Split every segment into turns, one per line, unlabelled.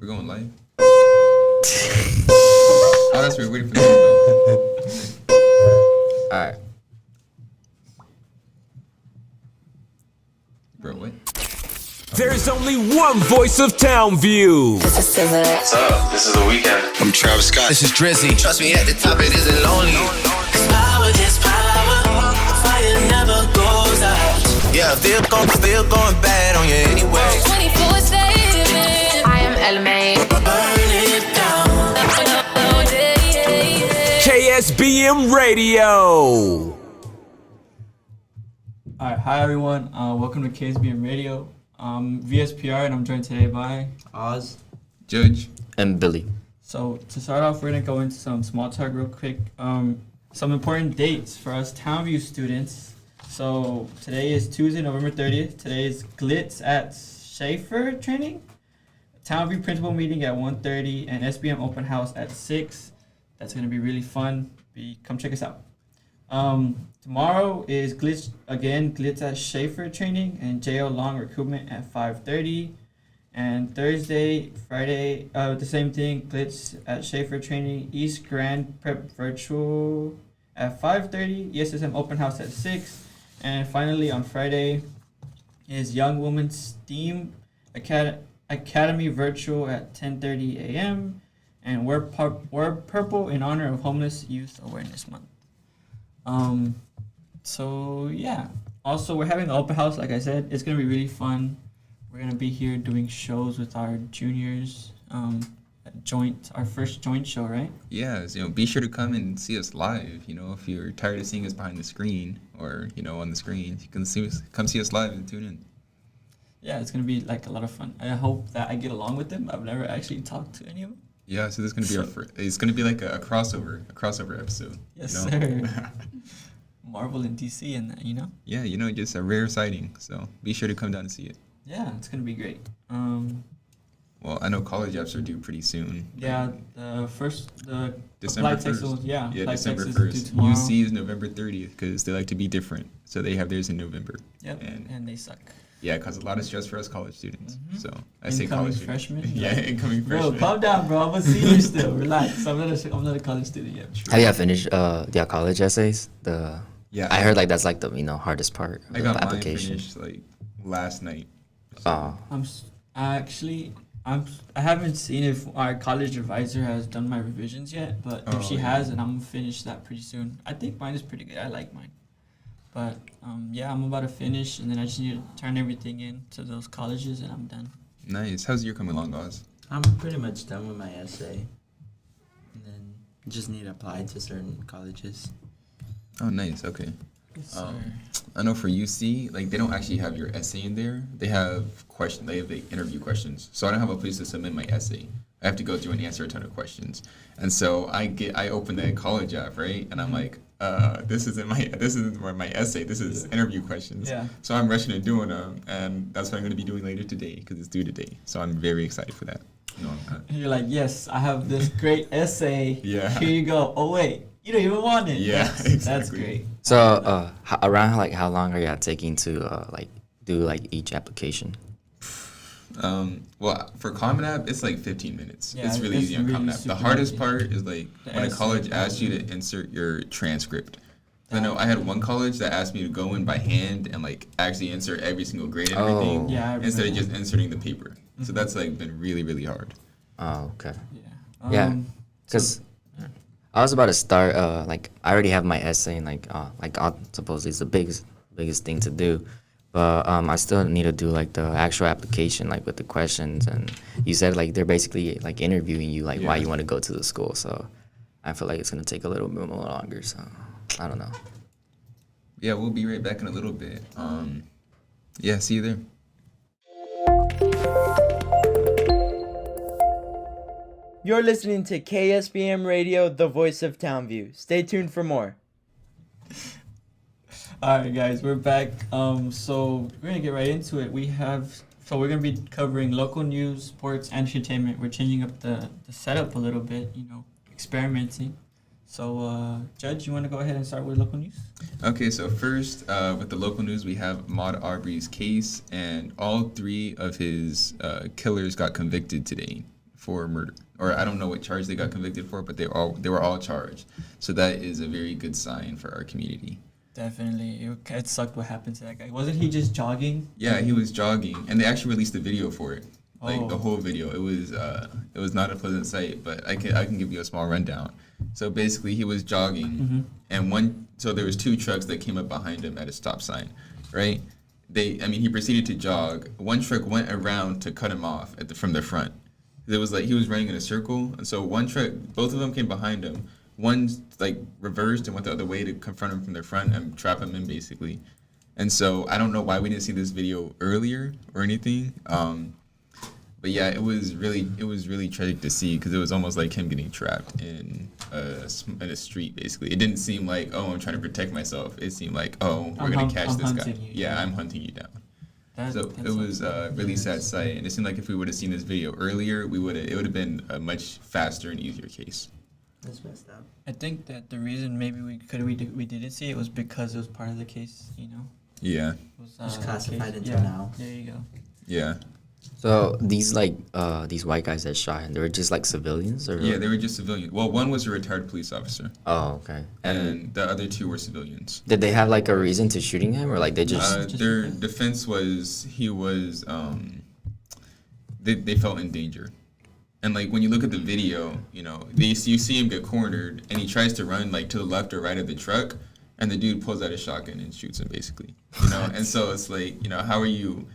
We're going live? Oh, that's weird. Waiting for the
Alright.
Bro, what?
There's only one voice of Townview.
What's up? This is The Weeknd.
I'm Travis Scott.
This is Drizzy.
Trust me, at the top it isn't lonely. Power is power. Fire never goes out.
Yeah, still going bad on you anyway.
24/7. I am LMA.
Burn it down.
KSBM Radio.
Alright, hi everyone. Welcome to KSBM Radio. VSPR, and I'm joined today by
Oz.
Judge.
And Billy.
So to start off, we're gonna go into some small talk real quick. Some important dates for us Townview students. So today is Tuesday, November 30th. Today is Glitz at Schaefer training. Townview principal meeting at 1:30 and SBM open house at 6. That's gonna be really fun. Come check us out. Tomorrow is Glitz at Schaefer training and JL Long recruitment at 5:30. And Thursday, Friday, the same thing, Glitz at Schaefer training, East Grand Prep virtual at 5:30, ESSM open house at 6. And finally on Friday is Young Women's STEAM Academy virtual at 10:30 a.m. And wear purple in honor of Homeless Youth Awareness Month. So yeah. Also, we're having the open house. Like I said, it's gonna be really fun. We're gonna be here doing shows with our juniors. Our first joint show, right?
Yeah, so, be sure to come and see us live. If you're tired of seeing us behind the screen or on the screen, you can come see us live and tune in.
Yeah, it's gonna be like a lot of fun. I hope that I get along with them. I've never actually talked to any of them.
Yeah, so this is gonna be it's gonna be like a crossover episode.
Yes, sir. Marvel and DC and that,
Yeah, just a rare sighting. So be sure to come down and see it.
Yeah, it's gonna be great.
Well, I know college apps are due pretty soon.
Yeah, the
December
applied text
1st.
Yeah,
December
text
1st.
is due tomorrow.
UC is November 30th because they like to be different. So they have theirs in November.
Yep, and they suck.
Yeah, because a lot of stress for us college students.
Mm-hmm.
So I say college
freshmen.
Yeah, incoming freshmen.
Bro, calm down, bro. I'm a senior still. Relax. I'm not a college student yet.
Have you finished your college essays?
Yeah,
I heard that's like the hardest part of
I got
the application.
mine finished like last night.
Oh.
I haven't seen if our college advisor has done my revisions yet, but if she has, then I'm gonna finish that pretty soon. I think mine is pretty good. I like mine. But yeah, I'm about to finish, and then I just need to turn everything in to those colleges, and I'm done.
Nice. How's your coming along, Oz?
I'm pretty much done with my essay, and then just need to apply to certain colleges.
Oh, nice. Okay.
Yes,
I know for UC, they don't actually have your essay in there. They have interview questions. So I don't have a place to submit my essay. I have to go through and answer a ton of questions. And so I open the college app, right? And I'm like, this isn't my essay. This is interview questions.
Yeah.
So I'm rushing and doing them, and that's what I'm going to be doing later today because it's due today. So I'm very excited for that.
You're like, yes, I have this great essay.
Yeah.
Here you go. Oh wait, you don't even want it.
Yeah,
That's,
exactly.
That's great.
So around how long are you taking to do each application?
Well, for Common App, it's 15 minutes.
Yeah,
it's really easy on Common App. The hardest
easy.
part is when a college asks you to insert your transcript. I know I had one college that asked me to go in by hand and actually insert every single grade and everything instead of just inserting the paper. Mm-hmm. So that's been really, really hard.
Oh, okay.
Yeah.
Yeah, because I was about to start. I already have my essay, and supposedly it's the biggest thing to do. But I still need to do the actual application, with the questions. And you said they're basically interviewing you, why you want to go to the school. So I feel like it's gonna take a little bit more longer. So I don't know.
Yeah, we'll be right back in a little bit. Yeah, see you there.
You're listening to KSBM Radio, the voice of Townview. Stay tuned for more.
All right, guys, we're back. So we're gonna get right into it. We're gonna be covering local news, sports, and entertainment. We're changing up the setup a little bit, experimenting. So, Judge, you want to go ahead and start with local news?
Okay, so first, with the local news, we have Ahmaud Arbery's case, and all three of his killers got convicted today for murder, or I don't know what charge they got convicted for, but they were all charged. So that is a very good sign for our community.
Definitely. It sucked what happened to that guy. Wasn't he just jogging?
Yeah, he was jogging, and they actually released a video for it, like the
Oh.
whole video. It was not a pleasant sight, but I can give you a small rundown. So basically, he was jogging, and so there was two trucks that came up behind him at a stop sign, right? He proceeded to jog. One truck went around to cut him off from the front. It was like he was running in a circle, and so both of them came behind him. One like reversed and went the other way to confront him from the front and trap him in basically. And so I don't know why we didn't see this video earlier or anything. But yeah, it was really tragic to see because it was almost like him getting trapped in a street basically. It didn't seem like, oh, I'm trying to protect myself. It seemed like, oh, we're gonna catch this guy. Yeah, I'm hunting you down. So it was a really sad sight, and it seemed like if we would have seen this video earlier, it would have been a much faster and easier case.
That's messed up.
I think that the reason maybe we didn't see it was because it was part of the case, you know.
Yeah.
It was,
It's classified
case.
until now.
There you go.
Yeah.
So these white guys that shot him, they were just like civilians, or?
Yeah, they were just civilians. Well, one was a retired police officer,
Oh, okay.
and the other two were civilians.
Did they have like a reason to shooting him, or like they just?
Their defense was they felt in danger. And like when you look at the video, you see him get cornered, and he tries to run like to the left or right of the truck, and the dude pulls out a shotgun and shoots him basically. And so it's like, how are you?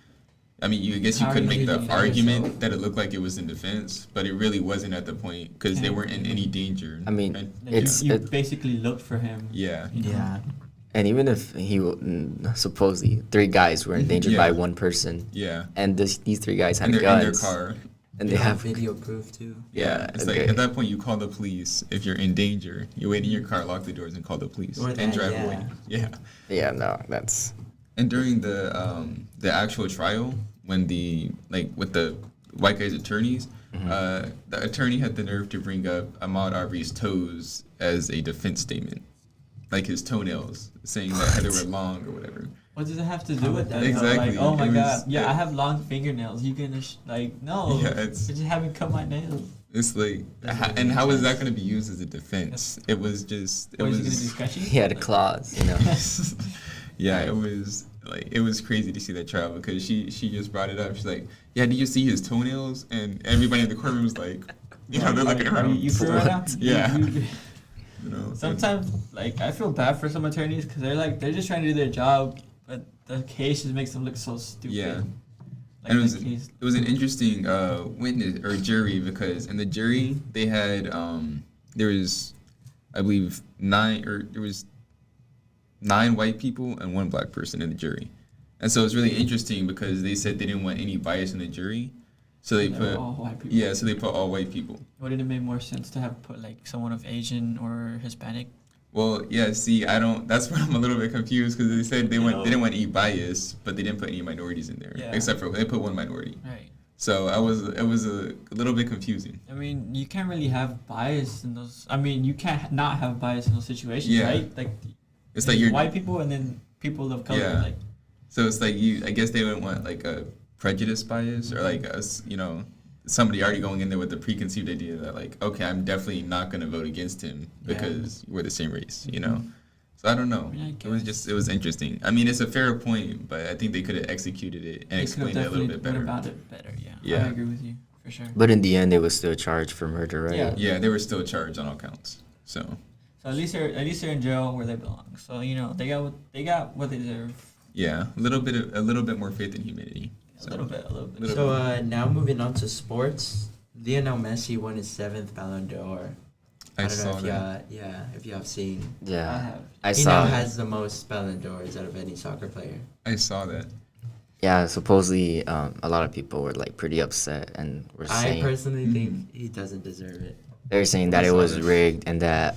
I mean, I guess you could make the argument that it looked like it was in defense, but it really wasn't at the point because they weren't in any danger.
I mean,
And you basically looked for him.
Yeah.
Yeah.
And even if supposedly 3 guys were endangered by one person,
Yeah.
and these 3 guys had
And they're
guns,
in their car.
and they have
video proof too.
Yeah, it's like at that point you call the police if you're in danger. You wait in your car, lock the doors, and call the police
Or
and
that,
drive
yeah.
away. Yeah.
Yeah, no, that's.
And during the actual trial, when with the white guy's attorneys, the attorney had the nerve to bring up Ahmaud Arbery's toes as a defense statement, like his toenails, saying that they were long or whatever.
What does it have to do with that?
Exactly.
Like, oh my
It was-
god. Yeah, I have long fingernails. You gonna no?
Yeah,
I
it's
just haven't cut my nails.
it's like, and how is that going to be used as a defense? It was just it
What,
was.
is he gonna do scratchy?
He had claws,
Yeah, it was crazy to see that trial because she just brought it up. She's like, yeah, did you see his toenails? And everybody in the courtroom was like, they're looking around.
You for real now?
Yeah.
Sometimes, I feel bad for some attorneys because they're just trying to do their job, but the case just makes them look so stupid.
Yeah.
Like
And
the case.
it was an interesting witness or jury because in the jury they had there was, I believe, 9 white people and 1 black person in the jury, and so it's really interesting because they said they didn't want any bias in the jury, so they put
all white people.
yeah, so they put all white people.
Wouldn't it make more sense to have put someone of Asian or Hispanic?
Well, yeah. See, I don't. That's where I'm a little bit confused because they said they didn't want any bias, but they didn't put any minorities in there,
Yeah.
except for they put 1 minority.
Right.
So it was a little bit confusing.
I mean, you can't really have bias in those. I mean, you can't not have bias in those situations,
Yeah.
right?
It's like you're
white people and then people of color.
Yeah. So it's like I guess they would want a prejudice bias or somebody already going in there with the preconceived idea that okay, I'm definitely not going to vote against him because we're the same race, So I don't know.
I mean,
It was interesting. I mean, it's a fair point, but I think they could have executed it and explained it a little bit better.
About it better, yeah.
Yeah.
I agree with you for sure.
But in the end, they were still charged for murder, right?
Yeah.
Yeah, they were still charged on all counts. So
So at least they're in jail where they belong. So they got what they deserve.
yeah, a little bit more faith in humanity.
A little bit.
So now moving on to sports, Lionel Messi won his 7th Ballon d'Or.
I
don't know
saw
if
that.
if you have seen.
Yeah.
I have.
I
He
saw.
now has the most Ballon d'Ors out of any soccer player.
I saw that.
Yeah, supposedly a lot of people were pretty upset and were
I
saying
personally think he doesn't deserve it.
they were saying that
I
it
saw
was
that.
rigged and that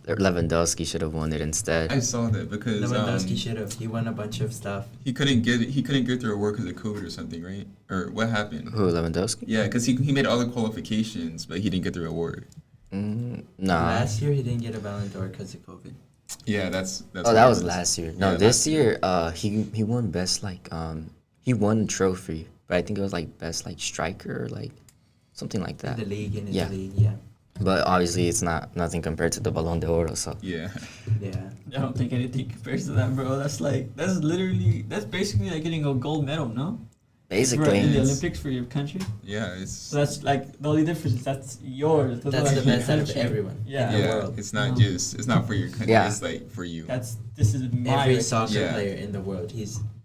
Lewandowski should have won it instead.
I saw that because
Lewandowski should have. He won a bunch of stuff.
he couldn't get through a work because of COVID or something, right? Or what happened?
Who, Lewandowski?
Yeah, because he made all the qualifications, but he didn't get the award.
Nah.
Last year he didn't get a Ballon d'Or because of COVID.
Yeah, that's.
Oh, that was last year. No,
Yeah,
this
last
year, he won best he won a trophy, but I think it was best striker or something like that.
The league in
Yeah.
Italy, yeah.
But obviously, it's nothing compared to the Ballon d'Oro. So
Yeah.
Yeah.
I don't think anything compares to that, bro. That's basically like getting a gold medal, no?
basically,
in the
It's-
Olympics for your country.
Yeah, it's
So that's like the only difference is that's yours.
That's
like
the
your
best out of
country.
everyone.
Yeah.
In the
yeah.
world.
It's not
No.
just it's not for your country.
Yeah.
It's like for you.
This is my
Every soccer
Yeah.
player in the world,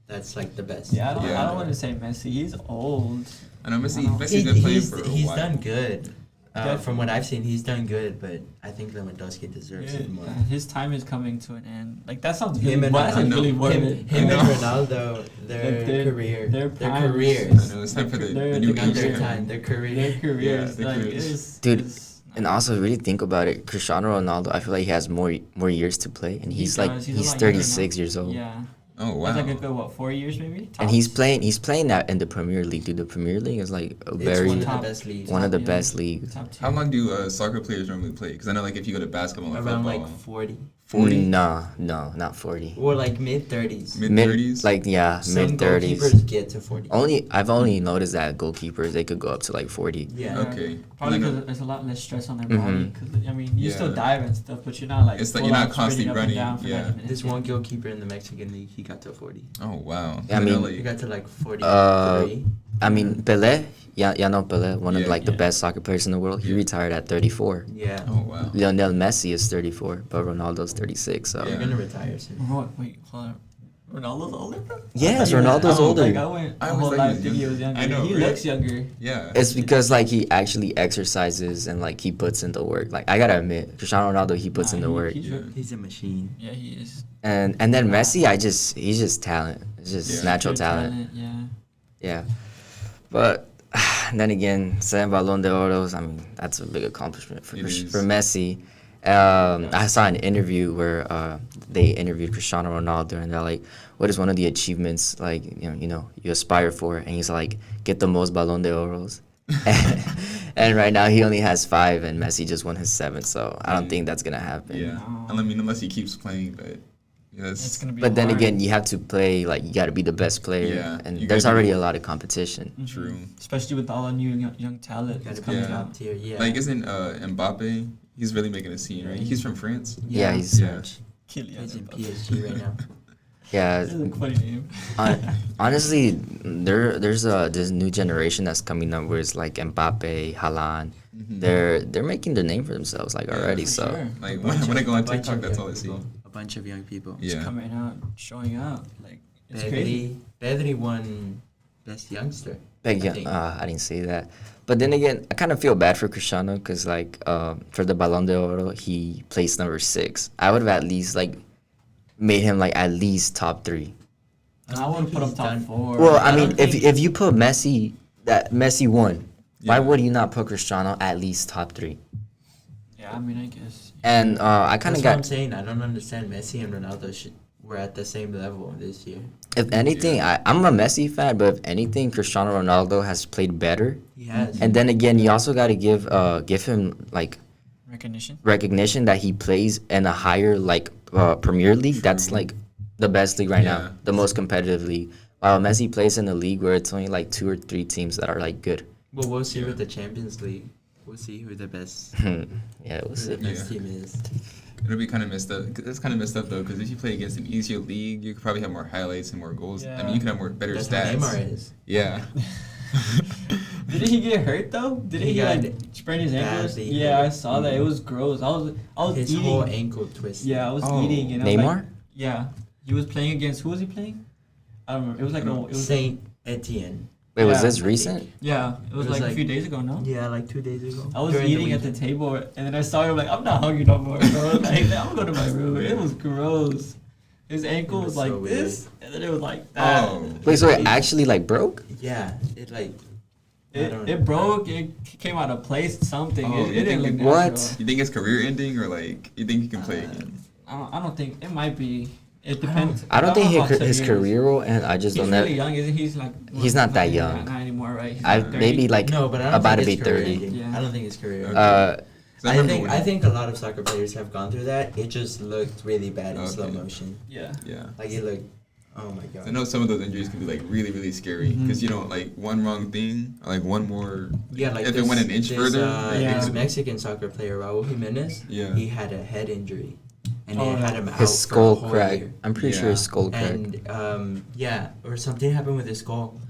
that's like the best.
Yeah,
Yeah.
I don't want to say Messi. He's old.
I know Messi.
Wow.
Messi's been playing for a
He's
while.
done good.
Yeah.
From what I've seen, he's done good, but I think Lewandowski deserves it more.
His time is coming to an end. Like that sounds
Him
really,
and
that sounds
Ronaldo.
really
Him,
morbid.
him
I
and
know.
Ronaldo, their
Like their-
career,
their
their
primes.
I
careers,
know it's time for the
They're
new
the
age.
not their
career.
time, their career.
Their careers,
their
like
careers.
Dude, and also really think about it. Cristiano Ronaldo, I feel like he has more years to play, and he's
a
like
lot
he's
younger now.
36 years old.
Yeah.
Oh wow.
That's like a good, what, 4 years maybe?
And he's
Tops?
playing that in the Premier League. Dude, the Premier League is like a
It's
very
one of the
Top-
best leagues.
one of the
yeah.
best leagues.
Top tier.
How long do soccer players normally play? Because I know like if you go to basketball and
Around
football,
like 40.
40?
No, not 40.
Or like mid 30s.
Mid 30s.
Like yeah,
Some
mid 30s.
goalkeepers get to 40.
I've only noticed that goalkeepers they could go up to like 40.
Yeah.
Okay.
Probably
And then,
because there's a lot less stress on their
Mhm.
body. Because I mean, you
Yeah.
still dive and stuff, but you're not like
It's like
full
you're not
out
constantly
sprinting up and
running,
down for
yeah.
90 minutes.
This one goalkeeper in the Mexican league, he got to 40.
Oh wow.
Yeah, I mean-
He got to like 43.
I mean, Pelé, yeah, no Pelé, one of
Yeah,
like the
yeah.
best soccer players in the world. He
Yeah.
retired at 34.
Yeah.
Oh wow.
Lionel Messi is 34, but Ronaldo's 36. So
You're
Yeah.
gonna retire soon.
Wait, hold on. Ronaldo's older, bro?
yes,
I thought
Ronaldo's
you were-
older.
Like, I went
I
my
always
whole
thought he
life
was
thinking he
younger.
was younger.
I know,
He
right?
looks younger.
Yeah.
It's because like he actually exercises and like he puts in the work. Like I gotta admit, Cristiano Ronaldo he puts in the work,
He's a machine.
Yeah, he is.
and then Messi, he's just talent. It's just
Yeah.
natural
Good
talent.
Yeah.
Yeah, but then again, seven Ballon d'Oros. I mean, that's a big accomplishment for
It is.
for Messi. I saw an interview where they interviewed Cristiano Ronaldo, and they're like, "What is one of the achievements like you aspire for?" And he's like, "Get the most Ballon d'Oros." And right now he only has 5, and Messi just won his 7th. So I don't think that's gonna happen.
Yeah.
No.
I mean, unless he keeps playing, but yeah,
It's gonna be
But then
hard.
again, you have to play like you got to be the best player,
Yeah,
and
you
there's
gotta
already
be-
a lot of competition.
true.
Especially with all the new young talent that's
Gotta be
coming
Yeah.
out.
top tier. Yeah.
Like, isn't Mbappe? He's really making a scene, right? He's from France.
Yeah, he's
Yeah.
French.
Kylian
He's in
Mbappe.
PSG right now.
Yeah,
That's a funny name.
honestly, there's this new generation that's coming up where it's like Mbappe, Haaland. They're making their name for themselves like already.
for
So
sure.
Like
A bunch
when I
of-
go on
a bunch
TikTok,
of
that's
young
all I see.
people. A bunch of young people.
Yeah.
Coming out, showing out. Like, it's crazy.
Pedri won best youngster.
Like,
I
yeah,
think.
I didn't see that. But then again, I kind of feel bad for Cristiano because like for the Ballon d'Oro, he placed number 6. I would have at least like made him like at least top 3.
And I want to put him
He's
top
done.
4.
Well, I
I
mean,
don't
if
think-
if you put Messi, that Messi won. Why
Yeah.
would you not put Cristiano at least top 3?
Yeah, I mean, I guess.
And I kind
That's
of
what I'm
got.
saying. I don't understand. Messi and Ronaldo were at the same level this year.
If anything, I'm a Messi fan, but if anything, Cristiano Ronaldo has played better.
He has.
And then again, you also got to give him like
Recognition.
recognition that he plays in a higher like Premier League. That's like the best league right
Yeah.
now, the most competitive league. While Messi plays in a league where it's only like 2 or 3 teams that are like good.
Well, we'll see with the Champions League. We'll see who the best,
Yeah, we'll
who
see.
the best
Yeah.
team is.
It'll be kind of messed up. That's kind of messed up though, because if you play against an easier league, you could probably have more highlights and more goals. I mean, you could have more better
That's
stats.
how Neymar is.
Yeah.
Didn't he get hurt though? Didn't
He
he,
got
like sprain his ankles?
badly
Yeah, I
hurt.
saw that. It was gross. I was
His
eating.
whole ankle twisted.
Yeah, I was
Oh.
eating and I was
Neymar?
like, yeah, he was playing against who was he playing? I don't remember. It was like it was
Saint Etienne.
Wait, was
Yeah.
this recent?
yeah, it was,
It was
like a
like-
few days ago. No,
Yeah, like 2 days ago.
I was
During
eating at the table and then I saw him like I'm not hungry no more, bro. Like I'm going to my room. It was gross. His ankle
It
was
was
like
so weird.
this, and then it was like that.
Oh.
Wait, so it actually like broke?
Yeah, it like. I
It,
don't
it
know.
broke. It came out of place. Something.
Oh,
it
you
didn't look
think
natural.
What?
You think it's career ending or like you think you can play again?
I don't think it might be. It depends.
I don't think
know how
his
severe it is.
career will end. I just
He's
don't
really
know.
young, isn't he? He's like.
He's not that young.
Not anymore, right? He's
I
like 30.
maybe like
No, but I don't
about to
think
be
it's career
30.
ending.
Yeah.
I don't think it's career. ending.
I remember when-
I think a lot of soccer players have gone through that. It just looked really bad in slow
Okay.
motion.
Yeah.
Yeah.
Like it looked Oh my god.
I know some of those injuries can be like really, really scary because you know, like one wrong thing, or like one more.
Yeah, like
if it went an inch further.
This Mexican soccer player Raul Jimenez.
Yeah.
He had a head injury, and
Oh,
it had him out
His
for a
skull
whole
cracked.
year.
I'm pretty sure his
Yeah.
skull cracked.
And or something happened with his skull,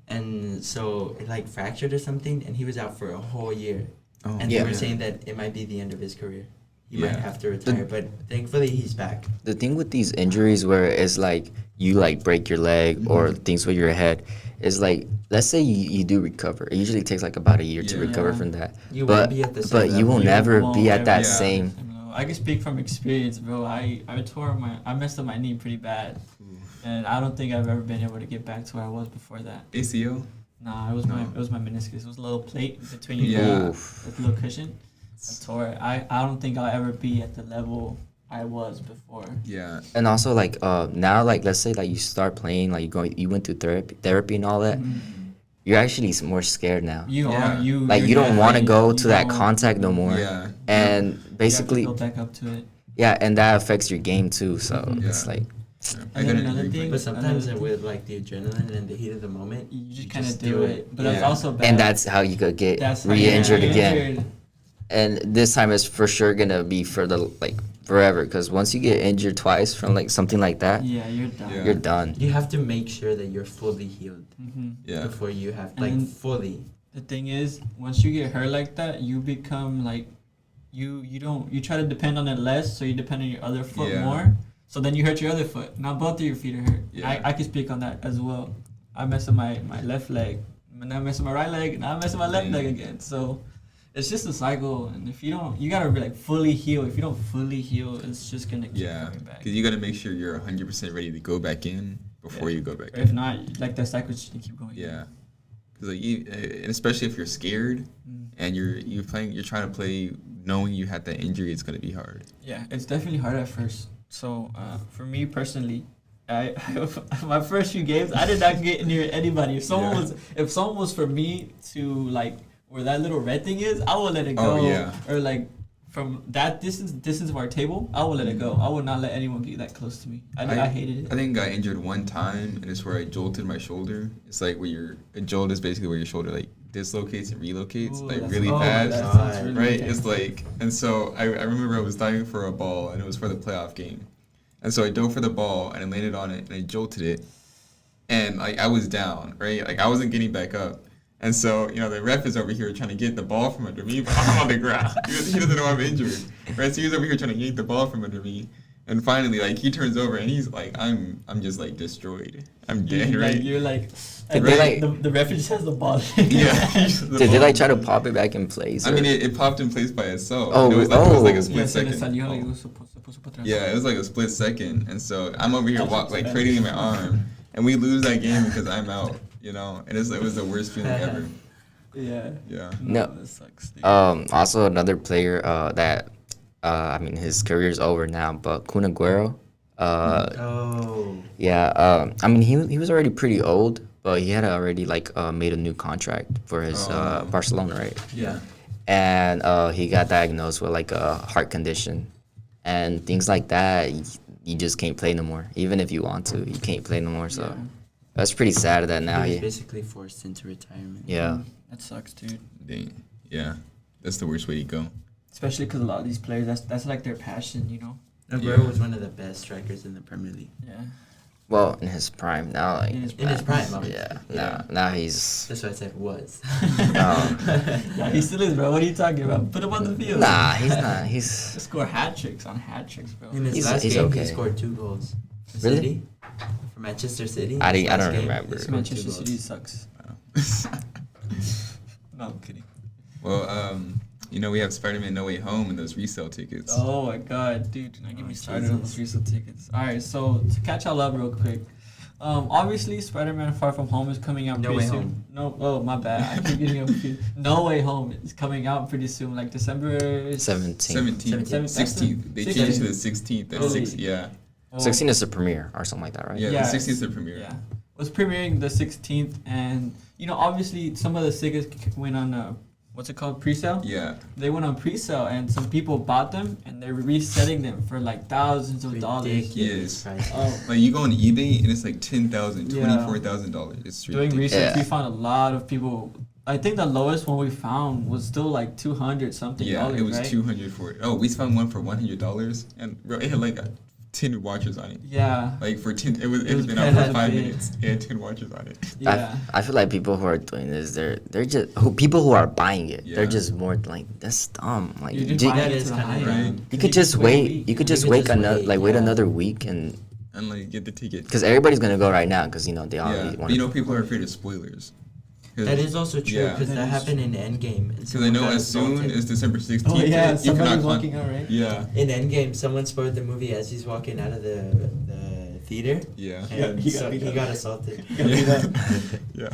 and so it like fractured or something, and he was out for a whole year.
Oh,
And
Yeah.
they were saying that it might be the end of his career. He might
Yeah.
have to retire, but thankfully he's back.
The thing with these injuries where it's like you like break your leg or things with your head is like, let's say you do recover. It usually takes like about a year to
Yeah.
recover
Yeah.
from that.
You
but
won't be at the same
but you
level.
will
You
never
won't
be at that
ever-
same.
I can speak from experience, bro. I messed up my knee pretty bad, and I don't think I've ever been able to get back to where I was before that.
ACL.
Nah, it was my meniscus. It was a little plate between your
Yeah.
knee, with a little cushion. I tore it. I don't think I'll ever be at the level I was before.
Yeah.
And also like now like let's say like you start playing like you went through therapy and all that. You're actually more scared now.
You
Yeah.
are you.
Like
you're
you don't want to
definitely-
go
you
to that
don't-
contact no more.
Yeah.
And
you have to
basically
build back up to it.
yeah, and that affects your game too. So it's
Yeah.
like
I
And
got
then
an
another
injury,
thing-
But sometimes
Another
with like the adrenaline and the heat of the moment,
You just
you
kind of
just
do
do
it.
it.
But that's
Yeah.
also bad.
and that's how you could get
That's how you get
re-injured again.
injured.
And this time it's for sure gonna be for the like forever because once you get injured twice from like something like that,
Yeah, you're done.
Yeah.
you're done.
you have to make sure that you're fully healed
Yeah.
before you have
And
like
then-
fully.
The thing is, once you get hurt like that, you become like, you try to depend on it less, so you depend on your other foot
Yeah.
more. So then you hurt your other foot. Now both of your feet are hurt.
Yeah.
I can speak on that as well. I messed up my left leg, and then I messed up my right leg, and I messed up my left leg again. So it's just a cycle, and if you don't, you gotta be like fully heal. If you don't fully heal, it's just gonna keep
Yeah.
coming back.
Because you got to make sure you're 100% ready to go back in before
Yeah.
you go back
Or
in.
if not, like the cycle just keep going.
Yeah. Because like and especially if you're scared and you're trying to play knowing you had that injury, it's gonna be hard.
Yeah, it's definitely hard at first. So for me personally, I my first few games I did not get near anybody. If someone was for me to like where that little red thing is, I would let it go.
Oh, yeah.
Or like from that distance of our table, I would let it go. I would not let anyone get that close to me. I hated it.
I think I got injured one time, and it's where I jolted my shoulder. It's like where a jolt is basically where your shoulder like dislocates and relocates
Ooh,
like
that's-
really
oh,
fast.
that sounds really
Right?
intense.
It's like, and so I remember I was diving for a ball, and it was for the playoff game. And so I dove for the ball, and I landed on it, and I jolted it. And like I was down, right? Like I wasn't getting back up. And so, you know, the ref is over here trying to get the ball from under me, but I'm on the ground. He doesn't know I'm injured, right? So he's over here trying to yank the ball from under me. And finally, like, he turns over, and he's like, I'm just, like, destroyed. I'm dead, right?
You're like,
Did
and
they,
the referee just has the ball.
Yeah.
Did they like try to pop it back in place?
I mean,
or-
it popped in place by itself.
Oh,
And it was like a
oh.
split second. Yeah, it was like a split second. And so I'm over here, cradling my arm, and we lose that game because I'm out, you know? And it was the worst feeling ever.
Yeah.
Yeah.
No.
That sucks. Dude.
Also another player that I mean his career's over now, but Kun Aguero. Yeah. I mean he was already pretty old, but he had already like made a new contract for his Barcelona, right?
Yeah.
And he got diagnosed with like a heart condition, and things like that. You just can't play no more. Even if you want to, you can't play no more. So
Yeah.
that's pretty sad that now
He was
he.
basically forced into retirement.
Yeah.
That sucks, dude.
Dang. Yeah. That's the worst way to go.
Especially because a lot of these players, that's like their passion, you know.
Aguero was one of the best strikers in the Premier League.
Yeah.
Well, in his prime now, like
In his
In his prime,
yeah. Now he's.
That's why I said was.
Yeah, he still is, bro. What are you talking about? Put him on the field.
Nah, he's not.
He
He's
score hat tricks on hat tricks, bro.
In his
He's-
last
he's
game,
okay.
he scored 2 goals. For
Really?
City, for Manchester City.
I
his
don't
last game,
remember.
he scored 2
Manchester
goals.
City sucks. No, I'm kidding.
Well, you know, we have Spider-Man No Way Home and those resale tickets.
Oh my god, dude, do not get me started on those resale tickets. Alright, so to catch y'all up real quick. Obviously Spider-Man Far From Home is coming out
No
pretty
Way
soon.
Home.
No, oh my bad. I keep getting them confused. No Way Home is coming out pretty soon, like December
17.
17th, 16th. They changed it to the 16th. At 6, yeah.
Well,
16 is the premiere or something like that, right?
Yeah,
Yeah,
the 16th is the premiere.
Yeah. Was premiering the 16th, and you know, obviously some of the tickets went on what's it called, pre-sale?
Yeah.
They went on pre-sale, and some people bought them, and they're reselling them for like thousands of dollars.
Yes.
Oh.
Like you go on eBay and it's like $10,000,
Yeah.
$24,000. It's
Doing
ridiculous.
research, we
Yeah.
found a lot of people. I think the lowest one we found was still like 200 something
Yeah,
dollars,
it was
right?
200 for it. Oh, we found one for $100, and bro, it had like 10 watches on it.
Yeah.
Like for 10, it
was
had been out
hella
for 5
big.
minutes. It had 10 watches on it.
Yeah.
I feel like people who are doing this, they're just people who are buying it.
Yeah.
They're just more like that's dumb. Like
You just
you,
buy
that
it
is
to the
kinda
high
right.
end.
you could just wait. You could just wait another wait
yeah.
another week and
And like get the ticket.
because everybody's gonna go right now because they
Yeah,
already
but
want.
you know people are afraid of spoilers.
That is also true
Yeah.
because that happened in Endgame.
Because I know as soon as December 16th,
Oh yeah,
you
somebody's
cannot
walking out, right?
Yeah,
in Endgame, someone spoiled the movie as he's walking out of the theater.
yeah,
And
he
so
got-
he got assaulted.
yeah.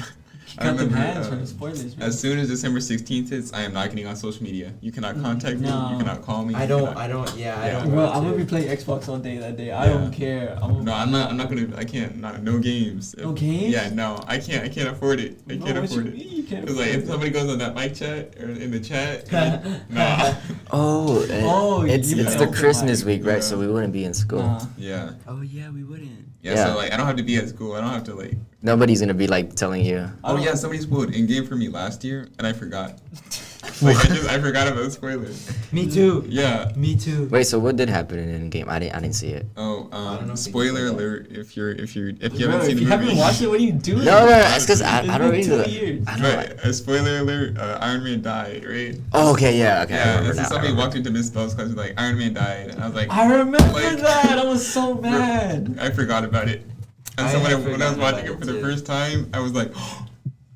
I
Cut them
remember,
hands from the spoilers, man.
as soon as December 16th hits, I am not getting on social media. You cannot contact me.
No.
You cannot call me.
I
you
don't.
cannot-
I don't. Yeah, I
Yeah.
don't.
Well,
want
I'm gonna
to.
be playing Xbox all day that day. I
Yeah.
don't care.
No, I'm not. I'm not gonna. I can't. No games.
No games?
Yeah, no. I can't. I can't afford it. I
No,
can't
what
afford
you
it.
mean you can't
Cause like
afford
if
it?
somebody goes on that mic chat or in the chat, nah.
Oh,
Oh,
it's
you
it's
can
the
open
Christmas
mic.
week, right?
Yeah.
So we wouldn't be in school.
Yeah.
Oh yeah, we wouldn't.
Yeah.
Yeah.
So like I don't have to be at school. I don't have to like.
Nobody's gonna be like telling you.
Oh yeah, somebody spoiled in game for me last year, and I forgot. Like I forgot about spoilers.
Me too.
Yeah.
Me too.
Wait, so what did happen in game? I didn't see it.
Oh,
don't know if
spoiler
you can say
alert! If you
Bro,
haven't seen
if
the
you haven't
movie,
watched it, what are you doing?
No, that's because
It's
I don't
been
read
2
it.
years.
I don't know.
right? A spoiler alert! Iron Man died, right?
Oh, okay, yeah, okay. I
Yeah,
remember
and so
now. I
somebody
remember.
walked into Miss Bell's class and was like, Iron Man died, and I was like,
I remember
Like-
that. I was so mad.
I forgot about it. And
I
so
had
when I was
forgotten
watching
about
it for
it
the
too.
first time, I was like,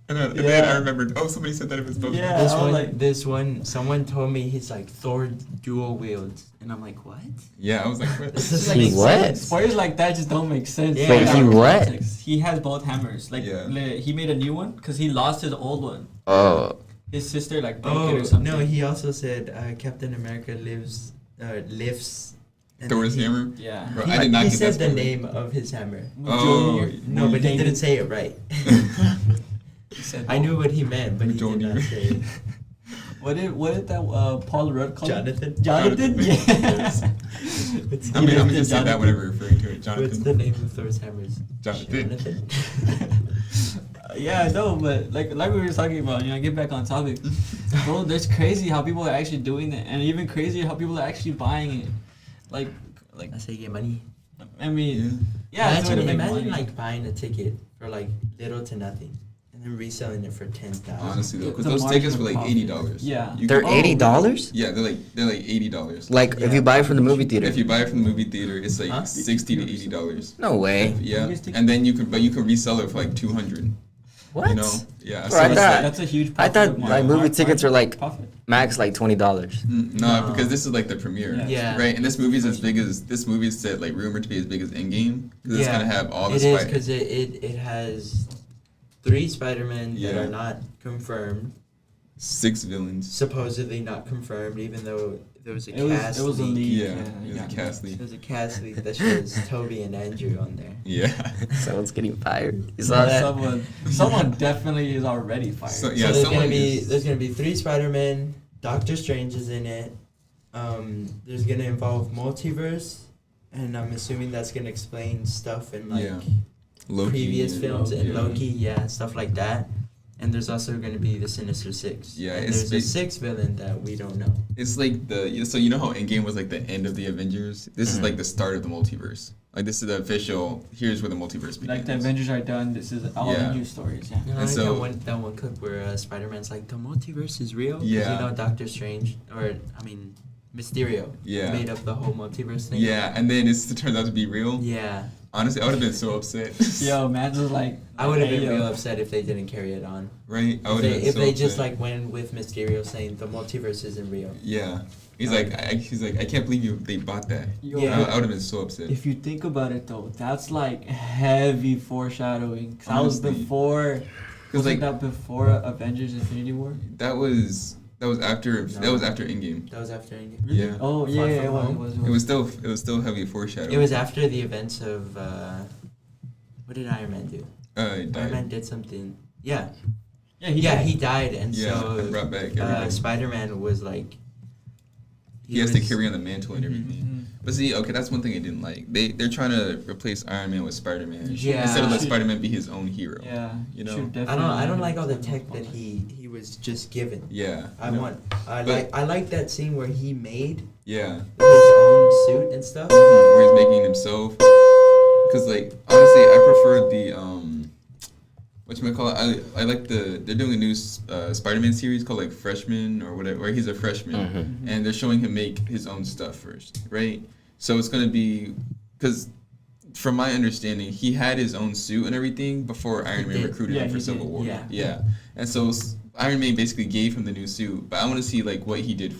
and then I
Yeah.
remembered, oh, somebody said that it was supposed
Yeah.
to
This
I was
one,
like-
this one, someone told me he's like Thor dual wields, and I'm like, what?
Yeah, I was like, what?
This
It's
is
like
He
it's
what?
like- Spoilers like that just don't make sense.
Yeah. Wait,
he what?
Context. He has both hammers. Like
Yeah.
he made a new one because he lost his old one.
Oh,
His sister like broke it
Oh
or something.
no, he also said Captain America lifts. and
Thor's
then he-
hammer?
Yeah.
Bro,
He,
I did not
he
get
said
that
the
spoiler.
name of his hammer.
Oh,
No, but he
David-
didn't say it right.
He said
I knew what he meant, but he did
Mjolnir.
not say it.
What did that Paul Rudd call it?
Jonathan.
Jonathan?
Yes.
Yeah.
I'm gonna just say that whenever referring to it,
What's
Jonathan.
the name of Thor's hammers?
Jonathan.
Yeah, no, but like we were talking about, get back on topic. Bro, there's crazy how people are actually doing it, and even crazier how people are actually buying it. Like,
That's how you get money.
I mean, yeah, it's a way to make
Imagine
money.
like buying a ticket for like little to nothing, and then reselling it for 10,000.
Honestly though, because
The
those tickets were
marginal
like
profit.
$80.
Yeah.
You
they're
could-
$80.
Yeah, they're like $80.
Like if
Yeah.
you buy it from the movie theater.
If you buy it from the movie theater, it's like
Huh?
$60 to $80.
No way.
Yeah,
Biggest ticket?
and then you could resell it for like $200.
What?
You know? Yeah.
Bro, I
it's
thought-
That's a huge
I
profit.
thought
of
like movie tickets are like
profit.
max like $20.
No, because this is like the premiere.
Yeah.
Yeah.
Right, and this movie's said like rumored to be as big as Endgame because it's gonna have all the
It is
Spider.
because it has 3 Spider-Man that
Yeah.
are not confirmed,
6 villains.
supposedly not confirmed, even though there was a
It was
cast
it was a
leak.
leak.
Yeah,
Yeah,
it was a cast leak.
There's a cast leak that shows Toby and Andrew on there.
Yeah.
Someone's getting fired. You saw that?
Someone definitely is already fired.
So,
So
yeah,
there's
someone
gonna be
is-
there's gonna be 3 Spider-Man. Doctor Strange is in it. There's gonna involve multiverse, and I'm assuming that's gonna explain stuff in like
Yeah. Loki
previous
and-
films and
yeah.
Loki, yeah, stuff like that. And there's also gonna be the Sinister Six.
Yeah,
and
it's
there's a
big-
6th villain that we don't know.
It's like so you know how Endgame was like the end of the Avengers. This is like the start of the multiverse. Like this is the official. Here's where the multiverse begins.
Like the Avengers are done. This is all
Yeah.
the new stories. Yeah.
You know,
And
like
so-
that one clip where Spider-Man's like, the multiverse is real? 'Cause
Yeah.
you know Doctor Strange, Mysterio
Yeah.
made up the whole multiverse thing.
Yeah, and then it turns out to be real.
Yeah.
Honestly, I would have been so upset.
Yo, man, just like
I would have
hey,
been
yo.
real upset if they didn't carry it on.
Right? I
If
would
they,
have been
if
so
they just
upset.
like went with Mysterio saying the multiverse isn't real.
Yeah. He's like, I can't believe they bought that.
Yo,
Yeah.
I would have been so upset.
If you think about it though, that's like heavy foreshadowing. 'Cause that was
Honestly.
before. Was
like-
that before Avengers: Infinity War?
That was after Endgame.
That was after Endgame.
Yeah.
Oh
Far
yeah, yeah,
From
it was,
Home?
it was.
It was still heavy foreshadowing.
It was after the events of what did Iron Man do?
It
Iron
died.
Man did something. Yeah.
Yeah,
he died, and
Yeah,
so
and brought back everything.
Spider-Man was like.
He has to carry on the mantle and everything. But see, okay, that's one thing I didn't like. They're trying to replace Iron Man with Spider-Man instead of let Spider-Man be his own hero.
Yeah,
you know.
I don't like all the tech that he was just given.
Yeah,
I like that scene where he made
his
own suit and stuff.
Where he's making himself. Because like honestly, I prefer the whatchamacallit, I like they're doing a new Spider-Man series called like Freshman or whatever, where he's a freshman and they're showing him make his own stuff first, right? So it's gonna be, because from my understanding, he had his own suit and everything before Iron Man recruited him for Civil War. Yeah. And so Iron Man basically gave him the new suit, but I want to see like what he did.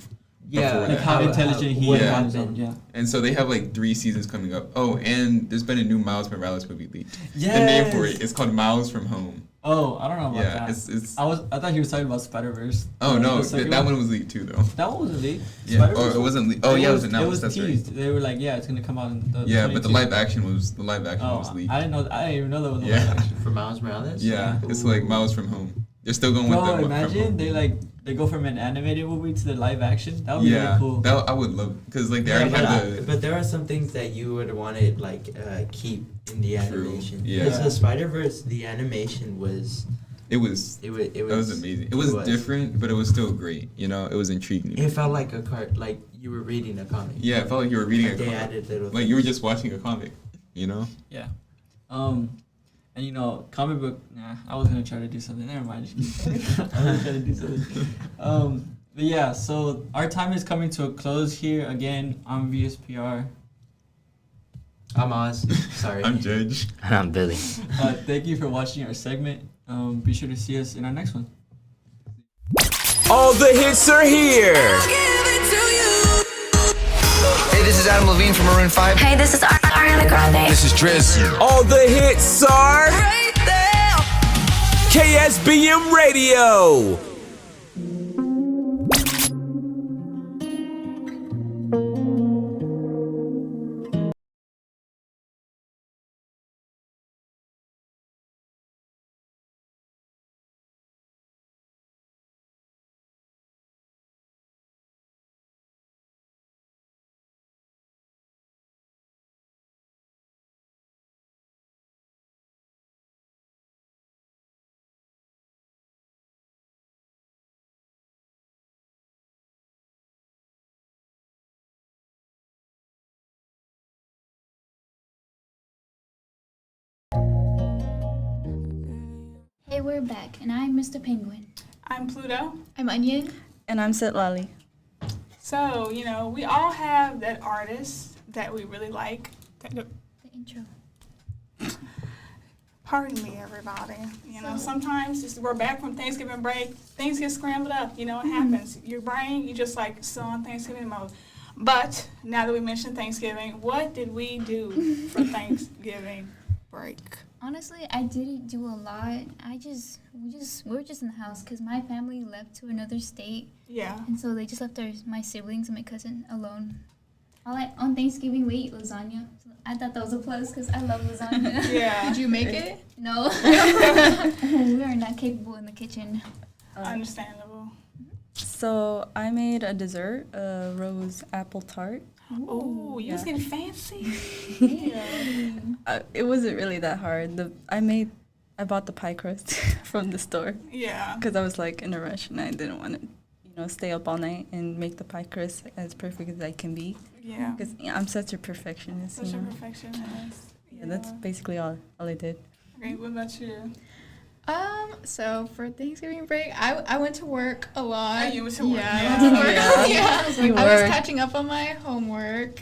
Like how intelligent he is. Yeah.
And so they have like 3 seasons coming up. Oh, and there's been a new Miles Morales movie leaked.
Yes.
The name for it is called Miles from Home.
Oh, I don't know about that.
It's
I thought he was talking about Spider-Verse.
Oh no, that one was leaked too though.
That one wasn't leaked.
Yeah, or it wasn't leaked. Oh yeah, it was announced.
It was teased. Right. They were like, yeah, it's gonna come out in the.
Yeah, 22. But the live action was leaked.
I didn't even know that was live action.
For Miles Morales.
Yeah, it's like Miles from Home. They're still going with the.
Imagine they go from an animated movie to the live action. That would be really cool.
That I would love, because like they already have
But there are some things that you would want to like keep in the animation.
Yeah.
Because the Spider-Verse, the animation was.
It was amazing. It was different, but it was still great. You know, it was intriguing.
It felt like like you were reading a comic.
Yeah, it felt like you were reading a comic.
They added little
like you were just watching a comic. You know.
Yeah. And you know, comic book. Nah, I was gonna try to do something. Never mind. I was gonna try to do something. But yeah, so our time is coming to a close here. Again, I'm VSPR.
I'm Oz. Sorry.
I'm Judge.
And I'm Billy.
Thank you for watching our segment. Be sure to see us in our next one.
All the hits are here.
Hey, this is Adam Levine from Maroon 5.
Hey, this is Ariana Grande.
This is Driz.
All the hits are
Right there.
KSBM Radio.
Hey, we're back, and I'm Mr. Penguin.
I'm Pluto.
I'm Onion.
And I'm Sitlali.
So, you know, we all have that artist that we really like.
The intro.
Pardon me, everybody. You know, sometimes we're back from Thanksgiving break. Things get scrambled up. You know, it happens. Your brain, you just like still on Thanksgiving mode. But now that we mentioned Thanksgiving, what did we do for Thanksgiving break?
Honestly, I didn't do a lot. We were just in the house because my family left to another state.
Yeah.
And so they just left my siblings and my cousin alone. On Thanksgiving, we eat lasagna. So I thought that was a plus because I love lasagna.
Yeah.
Did you make it?
No. We are not capable in the kitchen.
Understandable.
So I made a dessert, a rose apple tart.
Oh, you was getting fancy.
Yeah. It wasn't really that hard. I bought the pie crust from the store.
Yeah.
Because I was like in a rush and I didn't want to, stay up all night and make the pie crust as perfect as I can be.
Yeah.
Because I'm such a perfectionist.
Such a perfectionist.
Yeah, that's basically all I did.
Okay, what about you?
So for Thanksgiving break, I went to work a lot.
Oh, you went to work.
Yeah, I went to work.
Yeah.
I was catching up on my homework,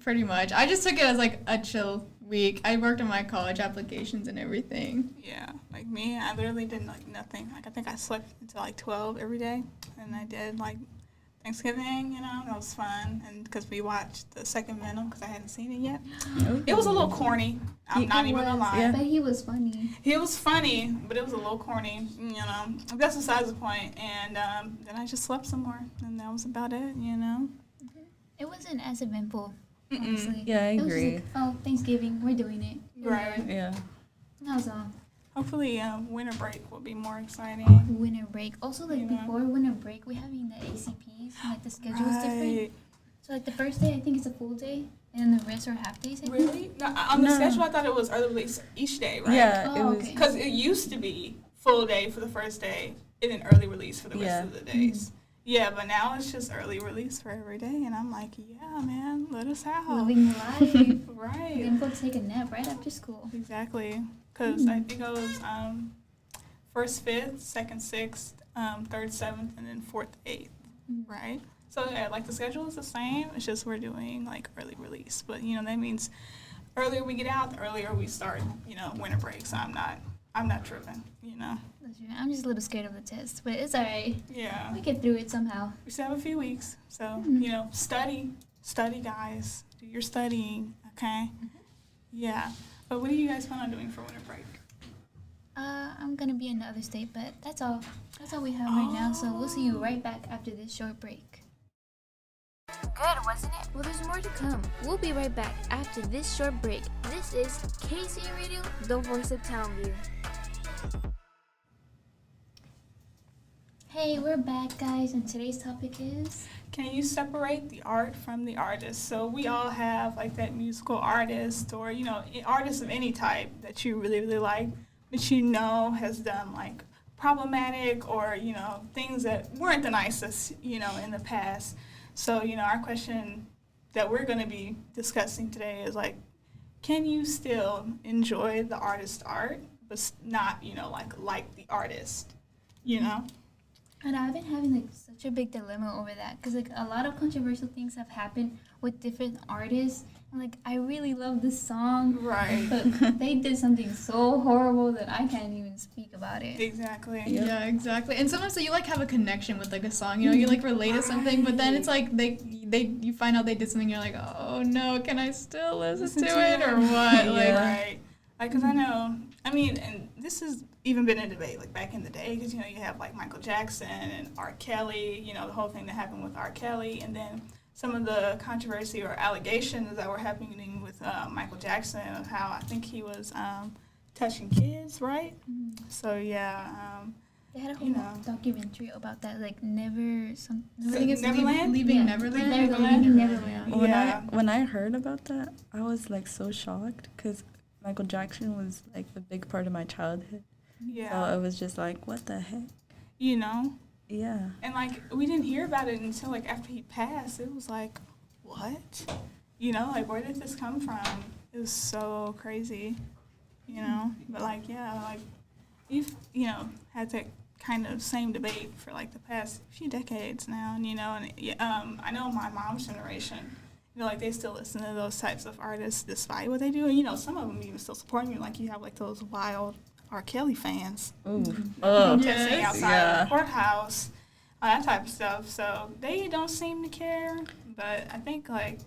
pretty much. I just took it as like a chill week. I worked on my college applications and everything.
Yeah, like me, I literally did like nothing. Like I think I slept until like 12 every day, and I did like Thanksgiving. That was fun, and because we watched the second Venom because I hadn't seen it yet.
Okay.
It was a little corny. I'm not even gonna lie.
Yeah. But he was funny.
He was funny, but it was a little corny. That's besides the point. And then I just slept some more, and that was about it.
It wasn't as eventful, honestly.
Yeah, I
It was
agree.
just like, Thanksgiving, we're doing it.
Right.
Yeah.
That was all.
hopefully winter break will be more exciting.
Winter break. Also, like before winter break, we're having the ACPs, and like the schedule is different. So like the first day, I think it's a full day, and then the rest are half days. I think.
Really? No, on the schedule, I thought it was early release each day, right?
Yeah, it was.
Because it used to be full day for the first day, and then early release for the rest of the days. Yeah, but now it's just early release for every day, and I'm like, yeah, man, let us out.
Living life.
Right.
Then go take a nap right after school.
Exactly. Because I think it goes first, fifth, second, sixth, third, seventh, and then fourth, eighth, right? So yeah, like the schedule is the same. It's just we're doing like early release, but you know that means earlier we get out, the earlier we start. You know, winter break. So I'm not tripping. You know.
That's right. I'm just a little scared of the test, but it's alright.
Yeah.
We get through it somehow.
We still have a few weeks, so you know, study, guys. Do your studying, okay? Yeah. But what do you guys plan on doing for winter break?
I'm gonna be in the other state, but that's all. That's all we have right now. So we'll see you right back after this short break.
Good, wasn't it?
Well, there's more to come. We'll be right back after this short break. This is KSBM Radio, the voice of Townview.
Hey, we're back, guys, and today's topic is...
Can you separate the art from the artist? So we all have, like, that musical artist or, you know, artist of any type that you really, really like, but you know has done, like, problematic or, you know, things that weren't the nicest, you know, in the past. So, you know, our question that we're going to be discussing today is, like, can you still enjoy the artist's art, but not, you know, like the artist, you know?
And I've been having, like, such a big dilemma over that. Because, like, a lot of controversial things have happened with different artists. And, like, I really love this song.
Right.
But they did something so horrible that I can't even speak about it.
Exactly.
Yeah, exactly. And sometimes so you, like, have a connection with, like, a song. You know, you, like, relate to something. But then it's, like, you find out they did something. You're like, oh, no, can I still listen to it or what? Like,
right. Like, because I know, I mean, and this has even been a debate, like, back in the day, because, you know, you have, like, Michael Jackson and R. Kelly, you know, the whole thing that happened with R. Kelly, and then some of the controversy or allegations that were happening with Michael Jackson of how I think he was touching kids, right? Mm-hmm. So, yeah.
They had a whole documentary about that, like,
Neverland?
Leaving Neverland?
Neverland.
When I heard about that, I was, like, so shocked because Michael Jackson was, like, a big part of my childhood.
Yeah.
So it was just like, what the heck?
You know?
Yeah.
And, like, we didn't hear about it until, like, after he passed. It was like, what? You know, like, where did this come from? It was so crazy, you know? But, like, yeah, like, you've, you know, had that kind of same debate for, like, the past few decades now. And, you know, and I know my mom's generation, you know, like, they still listen to those types of artists despite what they do. And, you know, some of them even still support you. Like, you have, like, those wild R. Kelly fans.
Ooh.
Protesting outside the courthouse, all that type of stuff. So they don't seem to care. But I think, like,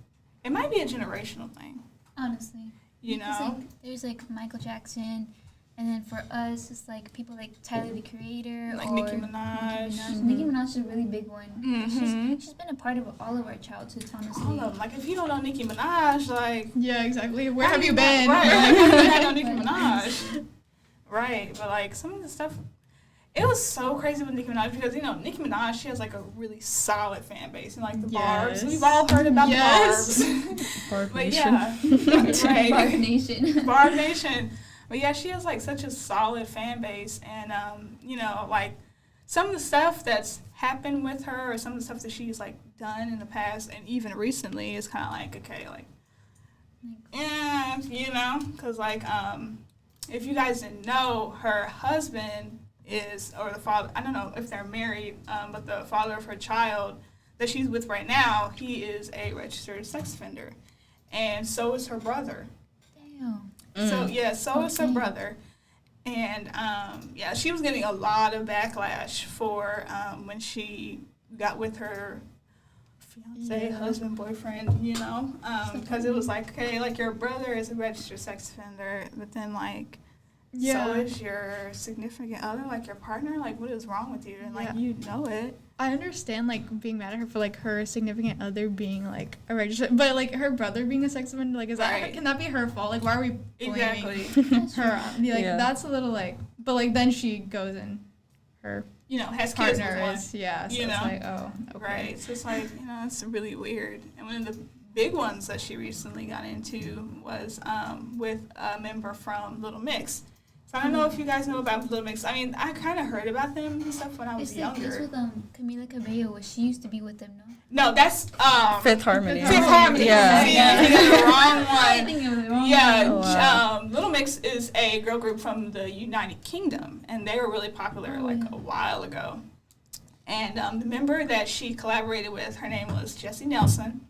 it might be a generational thing.
Honestly.
You know?
Like, there's, like, Michael Jackson, and then for us, it's, like, people like Tyler, the Creator.
Like
or
Nicki Minaj.
Mm-hmm. Nicki Minaj is a really big one.
Mm-hmm.
She's been a part of all of our childhoods, honestly.
All of them. Like, if you don't know Nicki Minaj, like...
Yeah, exactly. Where have you been?
Right. Like, how do you not know Nicki Minaj? Right, but, like, some of the stuff, it was so crazy with Nicki Minaj because, you know, Nicki Minaj, she has, like, a really solid fan base. And, like, the Barbs, we've all heard about the Barbs.
Barb
But,
Nation.
yeah. Right.
Barb Nation.
Barb Nation. But, yeah, she has, like, such a solid fan base. And, you know, like, some of the stuff that's happened with her or some of the stuff that she's, like, done in the past and even recently is kind of like, okay, like, yeah, you know, because, like, if you guys didn't know, her husband is, or the father, I don't know if they're married, but the father of her child that she's with right now, he is a registered sex offender. And so is her brother.
Damn.
So, yeah, so is her brother. And, yeah, she was getting a lot of backlash for when she got with her fiance, husband, boyfriend, you know, because it was like, okay, like, your brother is a registered sex offender, but then, like, so is your significant other, like, your partner, like, what is wrong with you? And, like, you know it.
I understand like being mad at her for like her significant other being like a registered, but like her brother being a sex offender, like is that can that be her fault? Like why are we blaming her? Like that's a little like, but like then she goes and her
has kids
partner
with one.
is so it's like okay.
Right. So it's like it's really weird. And one of the big ones that she recently got into was with a member from Little Mix. So I don't know if you guys know about Little Mix. I mean, I kind of heard about them and stuff when I was younger.
It's with Camila Cabello. She used to be with them, no?
No, that's
Fifth Harmony.
Fifth Harmony.
Yeah.
See, I think of the wrong one.
I think of the wrong
one. Little Mix is a girl group from the United Kingdom, and they were really popular a while ago. And the member that she collaborated with, her name was Jessie Nelson.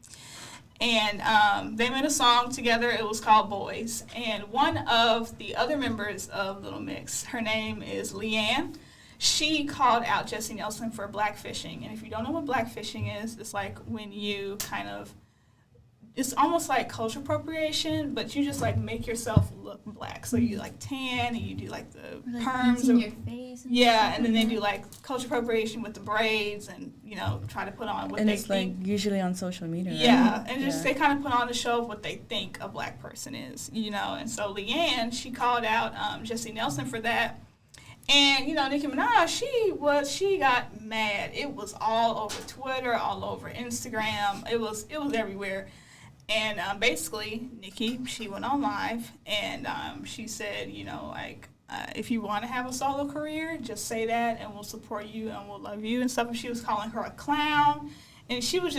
And they made a song together. It was called Boys. And one of the other members of Little Mix, her name is Leanne. She called out Jessie Nelson for blackfishing. And if you don't know what blackfishing is, it's like when you it's almost like cultural appropriation, but you just like make yourself look black. So you like tan and you do like the perms.
In your face.
And then they do like cultural appropriation with the braids and, try to put on what
and
they
it's
think.
like usually on social media, right?
Yeah, and just they kind of put on the show of what they think a black person is, And so Leanne, she called out Jessie Nelson for that. And, Nicki Minaj, she got mad. It was all over Twitter, all over Instagram. It was everywhere. And basically, Nicki, she went on live, and she said, if you want to have a solo career, just say that, and we'll support you, and we'll love you, and stuff. And she was calling her a clown, and she was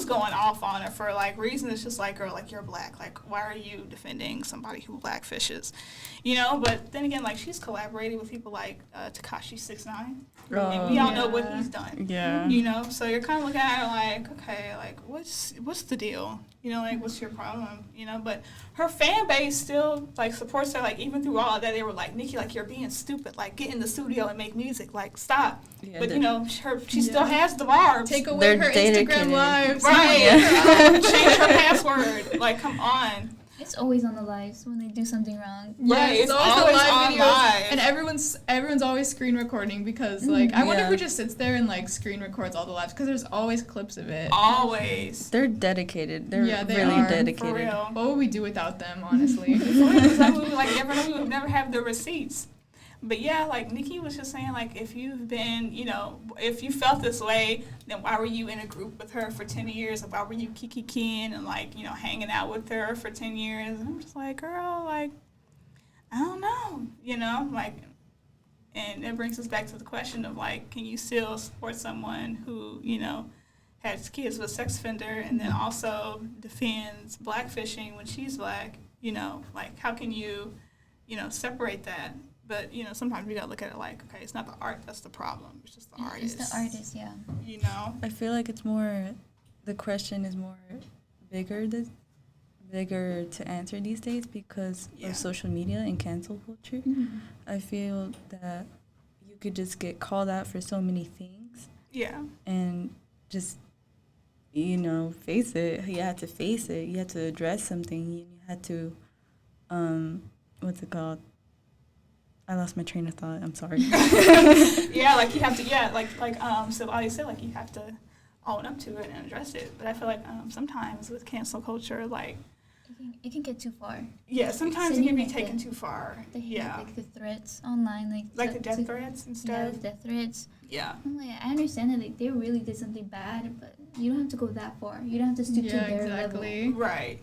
going off on her for, like, reasons. It's just like, girl, like, you're black. Like, why are you defending somebody who blackfishes? But then again, like, she's collaborated with people like Tekashi 6ix9ine. And we all know what he's done.
Yeah.
So you're kind of looking at her like, okay, like, what's the deal? Like, what's your problem? But her fan base still, like, supports her, like, even through all of that. They were like, Nicki, like, you're being stupid. Like, get in the studio and make music. Like, stop.
Yeah,
but, she still has the barbs.
Take away her Instagram lives.
Right.
Yeah.
Change her password. Like, come on.
It's always on the lives when they do something wrong.
Right,
it's always
always
the live
on
videos,
live.
and everyone's always screen recording because like I wonder who just sits there and like screen records all the lives because there's always clips of it.
Always.
They're dedicated. They're
they
really
are,
dedicated.
For real.
What would we do without them, honestly?
We would never have the receipts. But yeah, like Nicki was just saying, like, if you've been, if you felt this way, then why were you in a group with her for 10 years? Or why were you kiki-king and, like, hanging out with her for 10 years? And I'm just like, girl, like, I don't know, like, and it brings us back to the question of, like, can you still support someone who, has kids with a sex offender and then also defends blackfishing when she's black? Like, how can you, separate that? But, sometimes we got to look at it like, okay, it's not the art that's the problem. It's just the artist.
It's the artist, yeah.
I feel like it's more, the question is more bigger to answer these days because of social media and cancel culture.
Mm-hmm.
I feel that you could just get called out for so many things.
Yeah.
And just, face it. You had to face it. You had to address something. You had to, what's it called? I lost my train of thought. I'm sorry.
Yeah, like you have to. Yeah, so Ali said, like you have to own up to it and address it. But I feel like sometimes with cancel culture, like
it can get too far.
Yeah, sometimes it can be taken too far.
Like the threats online,
like the death threats and stuff.
Yeah, the death threats.
Yeah.
I'm like, I understand that like they really did something bad, but you don't have to go that far. You don't have to stoop to their level.
Right.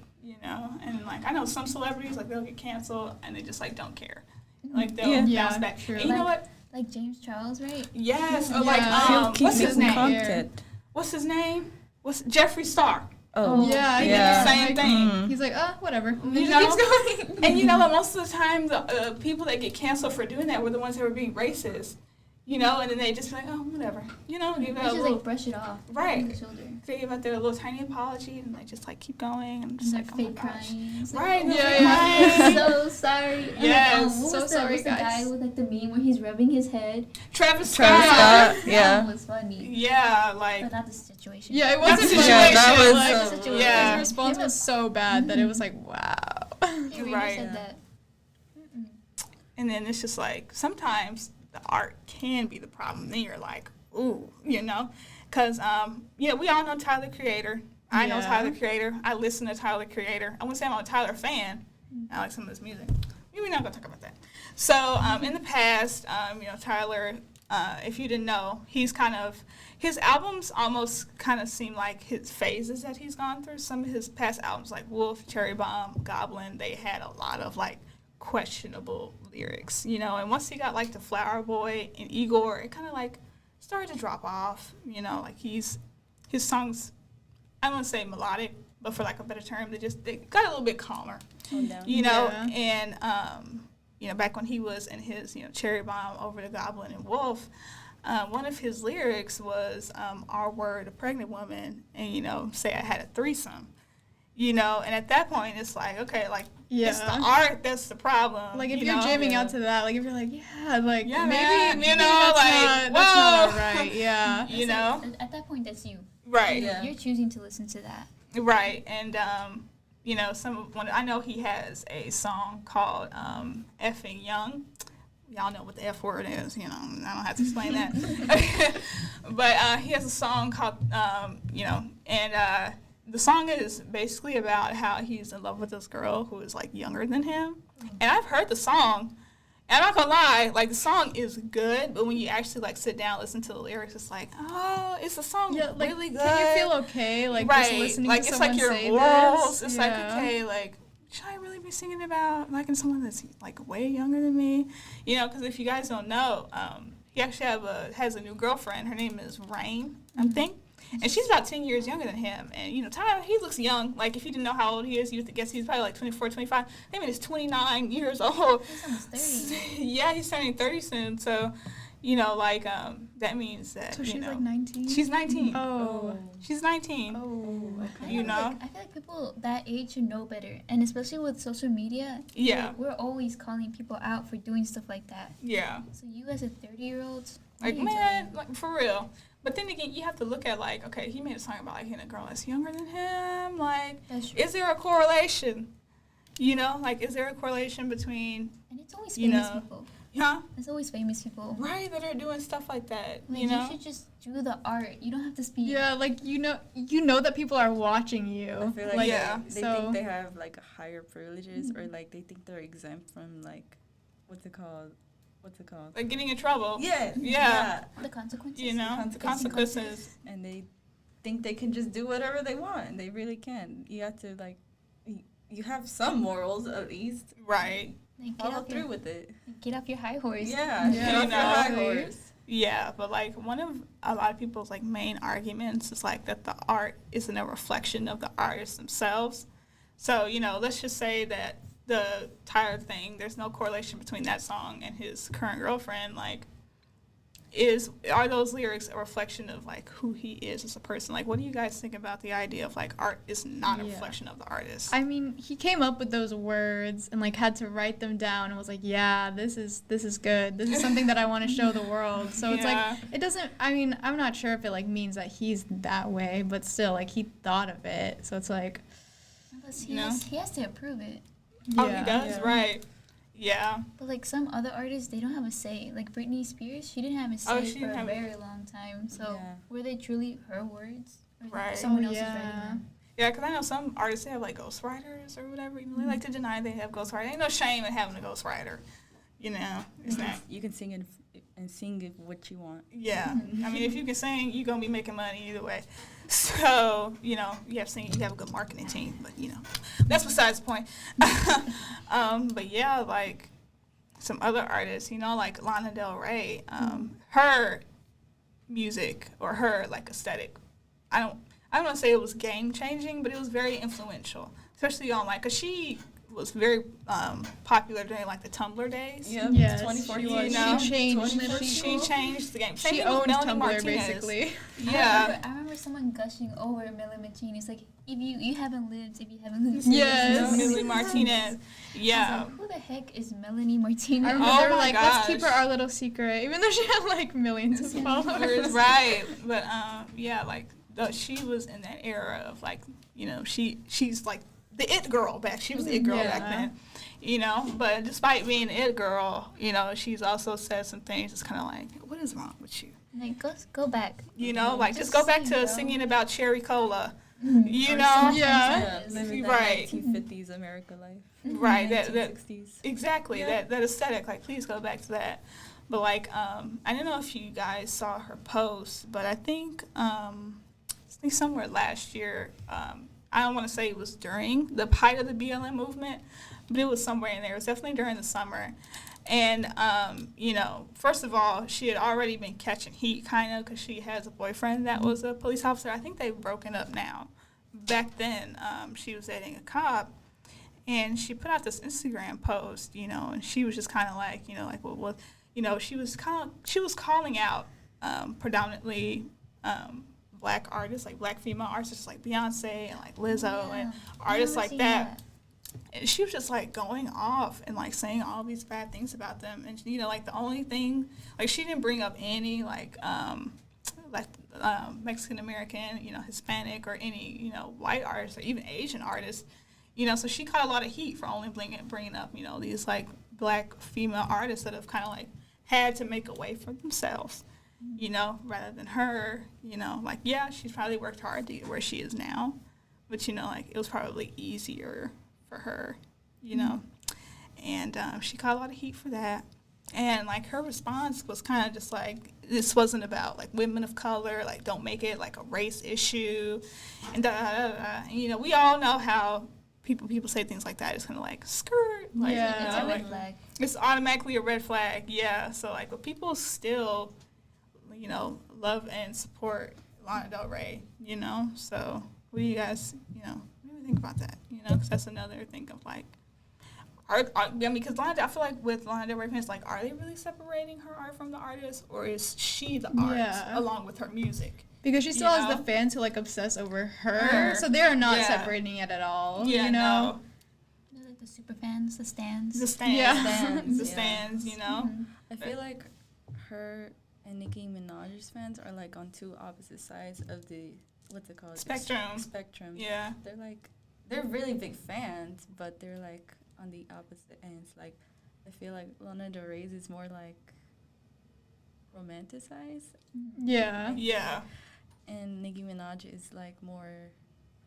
And like I know some celebrities like they'll get canceled and they just like don't care. Like they'll bounce back.
True.
And you know what?
Like James Charles, right?
Yes. Or like what's his name?
Content.
What's his name? Jeffree Star?
Oh.
Yeah.
He did the same thing.
He's like, whatever. And
You
he
know?
just keeps going.
And you know what? Most of the time, the people that get canceled for doing that were the ones that were being racist. And then they just be like, oh, whatever. Give
They
that
just
little,
like brush it off.
right.
On the shoulder.
They give out their little tiny apology and they just like keep going. And I'm just
And
like,
they're
oh my
fake
gosh.
crying. It's like,
Right.
oh,
they're
I'm
crying.
so sorry. And
Yes.
what
So
was
sorry,
the guy
guys.
with like the meme where he's rubbing his head?
Travis
Travis
Scott.
Scott. Yeah.
That was funny.
Yeah, like.
But not the situation.
Yeah, it
Not
wasn't
the
funny.
situation.
that was,
like,
the situation.
yeah.
His response was so bad that it was like, wow.
He really
Right.
said that.
And then it's just like sometimes the art can be the problem. Then you're like, ooh, you know, because we all know Tyler the Creator. I know Tyler the Creator. I listen to Tyler the Creator. I wouldn't say I'm a Tyler fan. I like some of his music. We're not gonna talk about that. So in the past, Tyler, if you didn't know, his albums almost kind of seem like his phases that he's gone through. Some of his past albums, like Wolf, Cherry Bomb, Goblin, they had a lot of like questionable lyrics, and once he got like the Flower Boy and Igor, it kind of like started to drop off, like his songs, I don't want to say melodic, but for like a better term, they got a little bit calmer, and back when he was in his Cherry Bomb, Over the Goblin and Wolf, one of his lyrics was R word, a pregnant woman, and say I had a threesome. And at that point, it's like, okay, like, it's the art that's the problem.
Like, if you're jamming out to that, like, if you're like, maybe,
man,
that's not all right,
At that point, that's you.
Right.
You're choosing to listen to that.
Right. And, I know he has a song called Effing Young. Y'all know what the F word is, I don't have to explain that. But he has a song called, the song is basically about how he's in love with this girl who is, like, younger than him. And I've heard the song, and I'm not gonna lie, like, the song is good, but when you actually, like, sit down and listen to the lyrics, it's like, oh, is the song really good?
Can you feel okay, like,
right.
just listening
like,
to
it's
someone
like your
say
morals.
this?
It's like, okay, like, should I really be singing about liking someone that's, like, way younger than me? Because if you guys don't know, he actually has a new girlfriend. Her name is Rain, I think. And she's about 10 years younger than him. And, Tyler, he looks young. Like, if you didn't know how old he is, you'd guess he's probably like 24, 25. I mean, he's 29 years old.
He's almost 30.
Yeah, he's turning 30 soon. So, that means that,
So she's like 19?
She's 19.
Oh.
She's 19.
Oh, okay.
I feel like people that age should know better. And especially with social media, we're always calling people out for doing stuff like that.
Yeah.
So you as a 30-year-old,
like, man, like, for real. But then again, you have to look at, like, okay, he made a song about, like, hitting a girl that's younger than him. Like, is there a correlation? Like, is there a correlation between,
and it's always famous people.
Huh?
It's always famous people.
Right, that are doing stuff like that,
Like, you should just do the art. You don't have to speak.
Yeah, like, you know that people are watching you.
I feel like they
so
think they have, like, higher privileges, or, like, they think they're exempt from, like, what's it called?
Like, getting in trouble.
Yeah.
The consequences.
The consequences.
And they think they can just do whatever they want, and they really can. You have to, like, you have some morals, at least.
Right.
Like,
follow through with it.
Get off your high horse.
Yeah, get off your high horse.
Yeah, but, like, one of a lot of people's, like, main arguments is, like, that the art isn't a reflection of the artists themselves. So, let's just say that the Tyler thing, there's no correlation between that song and his current girlfriend. Like, are those lyrics a reflection of, like, who he is as a person? Like, what do you guys think about the idea of, like, art is not a reflection of the artist?
I mean, he came up with those words and, like, had to write them down and was like, yeah, this is good. This is something that I want to show the world. So it's like, it doesn't, I mean, I'm not sure if it, like, means that he's that way, but still, like, he thought of it. So it's like,
plus he has to approve it.
Oh, he does? Right. Yeah.
But, like, some other artists, they don't have a say. Like, Britney Spears, she didn't have a say for a very long time. So, were they truly her words? Or someone else is writing them?
Yeah, because I know some artists, they have, like, ghostwriters or whatever. They like to deny they have ghostwriters. Ain't no shame in having a ghostwriter. It's not.
You can sing and sing what you want.
Yeah. I mean, if you can sing, you're going to be making money either way. So, you have a good marketing team, but, that's besides the point. But, yeah, like, some other artists, like Lana Del Rey, her music or her, like, aesthetic, I don't want to say it was game-changing, but it was very influential, especially on, like, because she was very popular during, like, the Tumblr days.
Yep. Yes,
2014.
She
changed the game.
She owned Tumblr, basically.
Yeah.
I remember someone gushing over Melanie Martinez. Like, if you haven't lived.
Yes. Melanie Martinez. Yeah.
Like, who the heck is Melanie Martinez?
I remember they were like, let's keep her our little secret, even though she had, like, millions of followers.
Right. But, she was in that era of, like, she's, like, the it girl back. She was the it girl back then, But despite being the it girl, she's also said some things that's kind of like, what is wrong with you?
Like, go back.
You know, like just go back to singing about cherry cola. You
Or
know,
living that
right.
1950s America life.
Right, that
1960s.
Exactly, that aesthetic. Like, please go back to that. But like, I don't know if you guys saw her post, but I think somewhere last year. I don't want to say it was during the height of the BLM movement, but it was somewhere in there. It was definitely during the summer. And, you know, first of all, she had already been catching heat kind of because she has a boyfriend that was a police officer. I think they've broken up now. Back then, she was dating a cop. And she put out this Instagram post, you know, and she was just kind of like, you know, like, well, you know, she was calling out predominantly black artists, like black female artists like Beyonce and like Lizzo and artists like that. And she was just like going off and like saying all these bad things about them. And you know, like the only thing, like she didn't bring up any like Mexican American, you know, Hispanic or any, you know, white artists or even Asian artists. You know, so she caught a lot of heat for only bringing up, you know, these like black female artists that have kind of like had to make a way for themselves. You know, rather than her, you know, like, yeah, she's probably worked hard to get where she is now, but, you know, like, it was probably easier for her, you know, and she caught a lot of heat for that, and, like, her response was kind of just, like, this wasn't about, like, women of color, like, don't make it, like, a race issue, and da-da-da-da, and, you know, we all know how people say things like that, it's kind of, like, skirt, like,
yeah,
you know,
it's a red
like,
flag.
It's automatically a red flag, yeah, so, like, but people still, you know, love and support Lana Del Rey, you know? So what do you guys, you know, what do you think about that? You know, because that's another thing of, like, I mean, because I feel like with Lana Del Rey fans, like, are they really separating her art from the artist, or is she the art along with her music?
Because she still has the fans who, like, obsess over her, so they are not separating it at all, you know?
They're like the super fans, the stands.
The stands.
Yeah.
The stands, you know?
Mm-hmm. I feel like her and Nicki Minaj's fans are like on two opposite sides of the what's it called? Spectrum.
Yeah.
They're really big fans, but they're like on the opposite ends. Like I feel like Lana Del Rey's is more like romanticized.
Yeah.
Yeah.
And Nicki Minaj is like more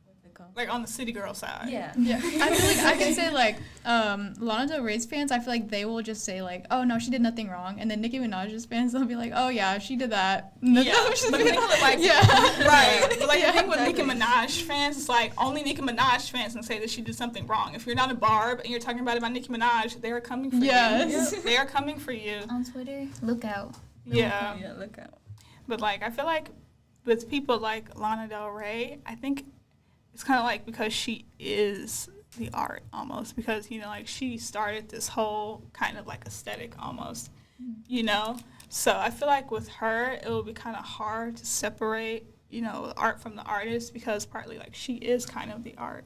what's it called?
Like on the city girl side.
Yeah.
Yeah. I feel like I can say like Lana Del Rey's fans, I feel like they will just say like, oh no, she did nothing wrong, and then Nicki Minaj's fans, they'll be like, oh yeah, she did that.
Yeah. But the thing with like, right. But like the thing with
exactly.
Nicki Minaj fans, it's like only Nicki Minaj fans can say that she did something wrong. If you're not a Barb and you're talking about Nicki Minaj, they are coming for you.
Yes.
They are coming for you.
On Twitter, look out.
Yeah.
Yeah, look out.
But like I feel like with people like Lana Del Rey, I think it's kind of like because she is the art almost, because, you know, like she started this whole kind of like aesthetic almost, you know? So I feel like with her, it will be kind of hard to separate, you know, art from the artist, because partly like she is kind of the art,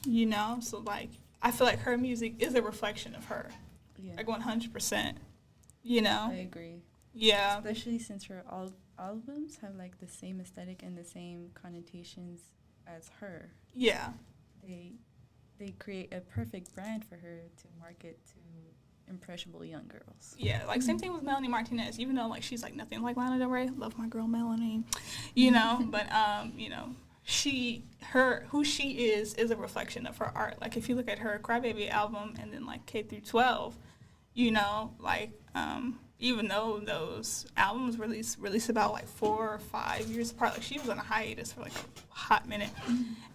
you know? So like, I feel like her music is a reflection of her, like 100%, you know?
I agree.
Yeah.
Especially since her albums have like the same aesthetic and the same connotations as her.
Yeah.
They create a perfect brand for her to market to impressionable young girls.
Yeah, like same thing with Melanie Martinez, even though like she's like nothing like Lana Del Rey. Love my girl Melanie, you know, but you know, who she is a reflection of her art. Like if you look at her Crybaby album and then like K through 12, you know, like even though those albums released about like 4 or 5 years apart, like she was on a hiatus for like a hot minute,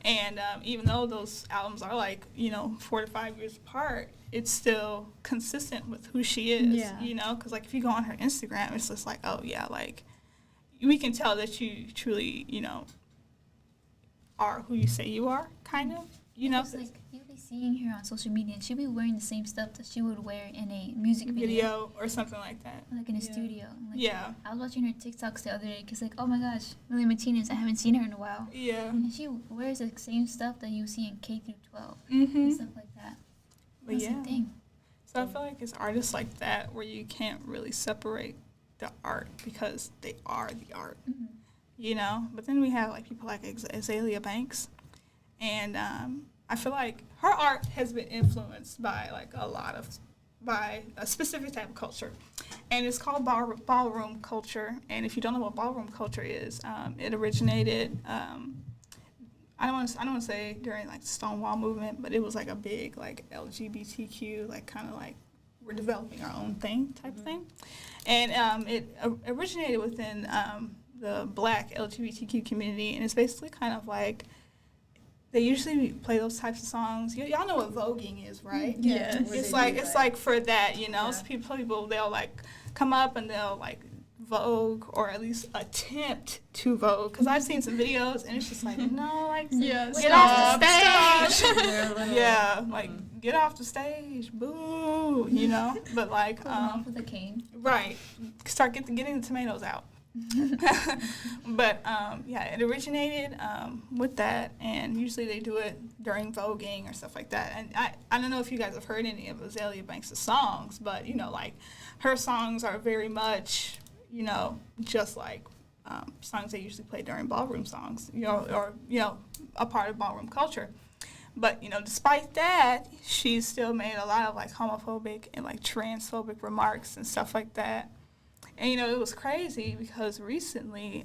and even though those albums are like, you know, 4 to 5 years apart, it's still consistent with who she is, you know, because like if you go on her Instagram, it's just like, oh yeah, like we can tell that you truly, you know, are who you say you are, kind of, you know.
It's like you'll be seeing her on social media, and she'll be wearing the same stuff that she would wear in a music video
or something like that.
Like in a studio. Like,
yeah.
I was watching her TikToks the other day because, like, oh my gosh, Melanie Martinez, I haven't seen her in a while.
Yeah.
And she wears the same stuff that you see in K through 12
Mm-hmm.
and stuff like that.
But
That's
yeah.
the thing.
So I feel like it's artists like that where you can't really separate the art because they are the art, you know? But then we have like people like Azalea Banks, and I feel like her art has been influenced by like a lot of by a specific type of culture, and it's called ballroom culture. And if you don't know what ballroom culture is, it originated. I don't want to say during like the Stonewall movement, but it was like a big like LGBTQ, like kind of like we're developing our own thing type of thing, and it originated within the Black LGBTQ community, and it's basically kind of like. They usually play those types of songs. Y'all know what voguing is, right?
Yeah.
It's like for that, you know. Yeah. So people they'll like come up and they'll like vogue or at least attempt to vogue. Because I've seen some videos and it's just like no, like get off the stage. Yeah, like get off the stage, boo, you know. But like
off with a cane.
Right, start getting the tomatoes out. But yeah, it originated with that, and usually they do it during voguing or stuff like that. And I don't know if you guys have heard any of Azalea Banks' songs, but you know, like her songs are very much, you know, just like songs they usually play during ballroom songs, you know, or you know, a part of ballroom culture. But you know, despite that, she's still made a lot of like homophobic and like transphobic remarks and stuff like that. And, you know, it was crazy because recently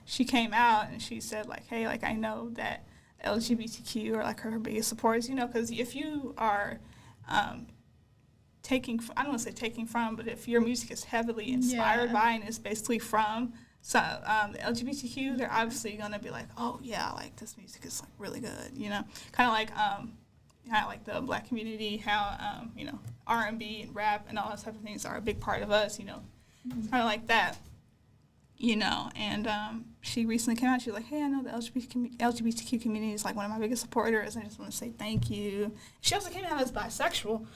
she came out and she said, like, hey, like, I know that LGBTQ are, like, her biggest supporters, you know, because if you are I don't want to say taking from, but if your music is heavily inspired by and is basically from the LGBTQ, they're obviously going to be like, oh, yeah, like, this music is, like, really good, you know. Kind of like how, like, the Black community, how, you know, R&B and rap and all those type of things are a big part of us, you know. It's kind of like that, you know. And she recently came out. She was like, hey, I know the LGBTQ community is like one of my biggest supporters. I just want to say thank you. She also came out as bisexual,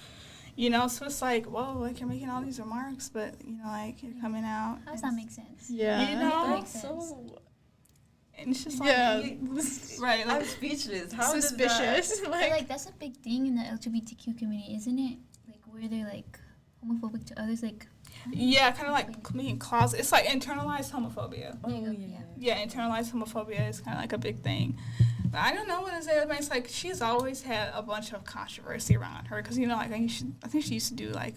you know. So it's like, whoa, like you're making all these remarks, but, you know, like you're coming out.
How does that make sense?
Yeah.
You know?
That makes sense.
And it's just like, right. Like,
I'm speechless.
How suspicious.
Like that's a big thing in the LGBTQ community, isn't it? Like where they're like homophobic to others, like.
Yeah, kind of like being closet. It's like internalized homophobia.
Oh,
yeah, internalized homophobia is kind of like a big thing. But I don't know what Azalea Banks, like, she's always had a bunch of controversy around her. Because, you know, like, I think she used to do, like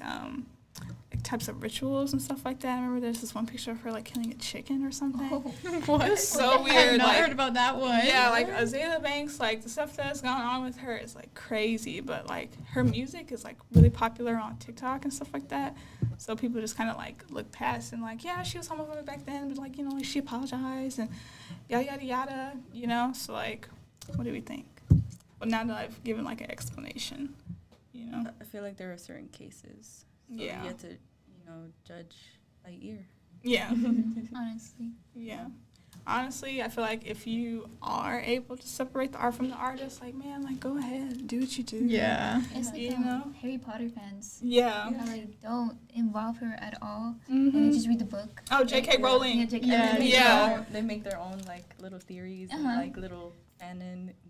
types of rituals and stuff like that. I remember there's this one picture of her, like, killing a chicken or something.
Oh, what?
It was so
I
weird.
have not
like,
heard about that one.
Yeah, like, Azalea Banks, like, the stuff that's going on with her is, like, crazy. But, like, her music is, like, really popular on TikTok and stuff like that. So people just kind of, like, look past and, like, yeah, she was homophobic back then. But, like, you know, like, she apologized and yada, yada, yada, you know? So, like, what do we think? Well, now that I've given, like, an explanation, you know?
I feel like there are certain cases. So
Yeah.
you have to, you know, judge by ear.
Yeah.
Honestly.
Yeah. Honestly, I feel like if you are able to separate the art from the artist, like, man, like, go ahead, do what you do.
Yeah.
It's like,
you know?
Harry Potter fans.
Yeah.
How, like, don't involve her at all,
Mm-hmm.
and they just read the book.
Oh, J.K. Rowling.
Yeah, J.K.
Yeah,
Rowling.
Yeah.
They make their own, like, little theories and, like, little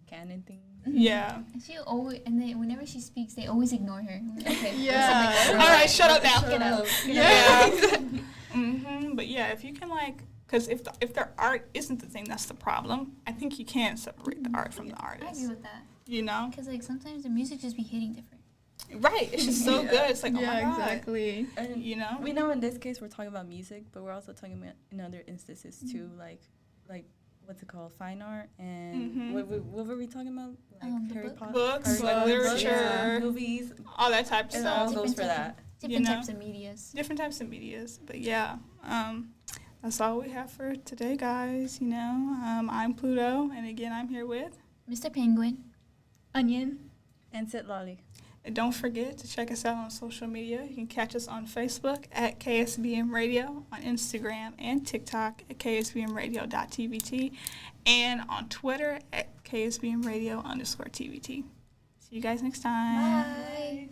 canon things.
Yeah.
And she always, and they, whenever she speaks, they always ignore her. Okay.
Yeah.
All right, shut up now.
Get out.
Yeah. Mm-hmm. But yeah, if you can, like, because if their art isn't the thing that's the problem, I think you can separate the art from the artist.
I agree with that.
You know?
Because, like, sometimes the music just be hitting different.
Right. It's just so good. It's like, oh my God.
Exactly.
And
you know?
We know in this case we're talking about music, but we're also talking about in other instances too, like what's it called, fine art, and what were we talking about? Like Harry Potter,
books, like literature,
movies,
all that type of
it
stuff.
all goes for that.
Different types of medias.
Different types of medias. But yeah, that's all we have for today, guys. You know, I'm Pluto, and again, I'm here with
Mr. Penguin,
Onion,
and Sit Lolly.
And don't forget to check us out on social media. You can catch us on Facebook at KSBM Radio, on Instagram and TikTok at KSBMradio.tvt, and on Twitter at KSBMradio_TVT. See you guys next time.
Bye.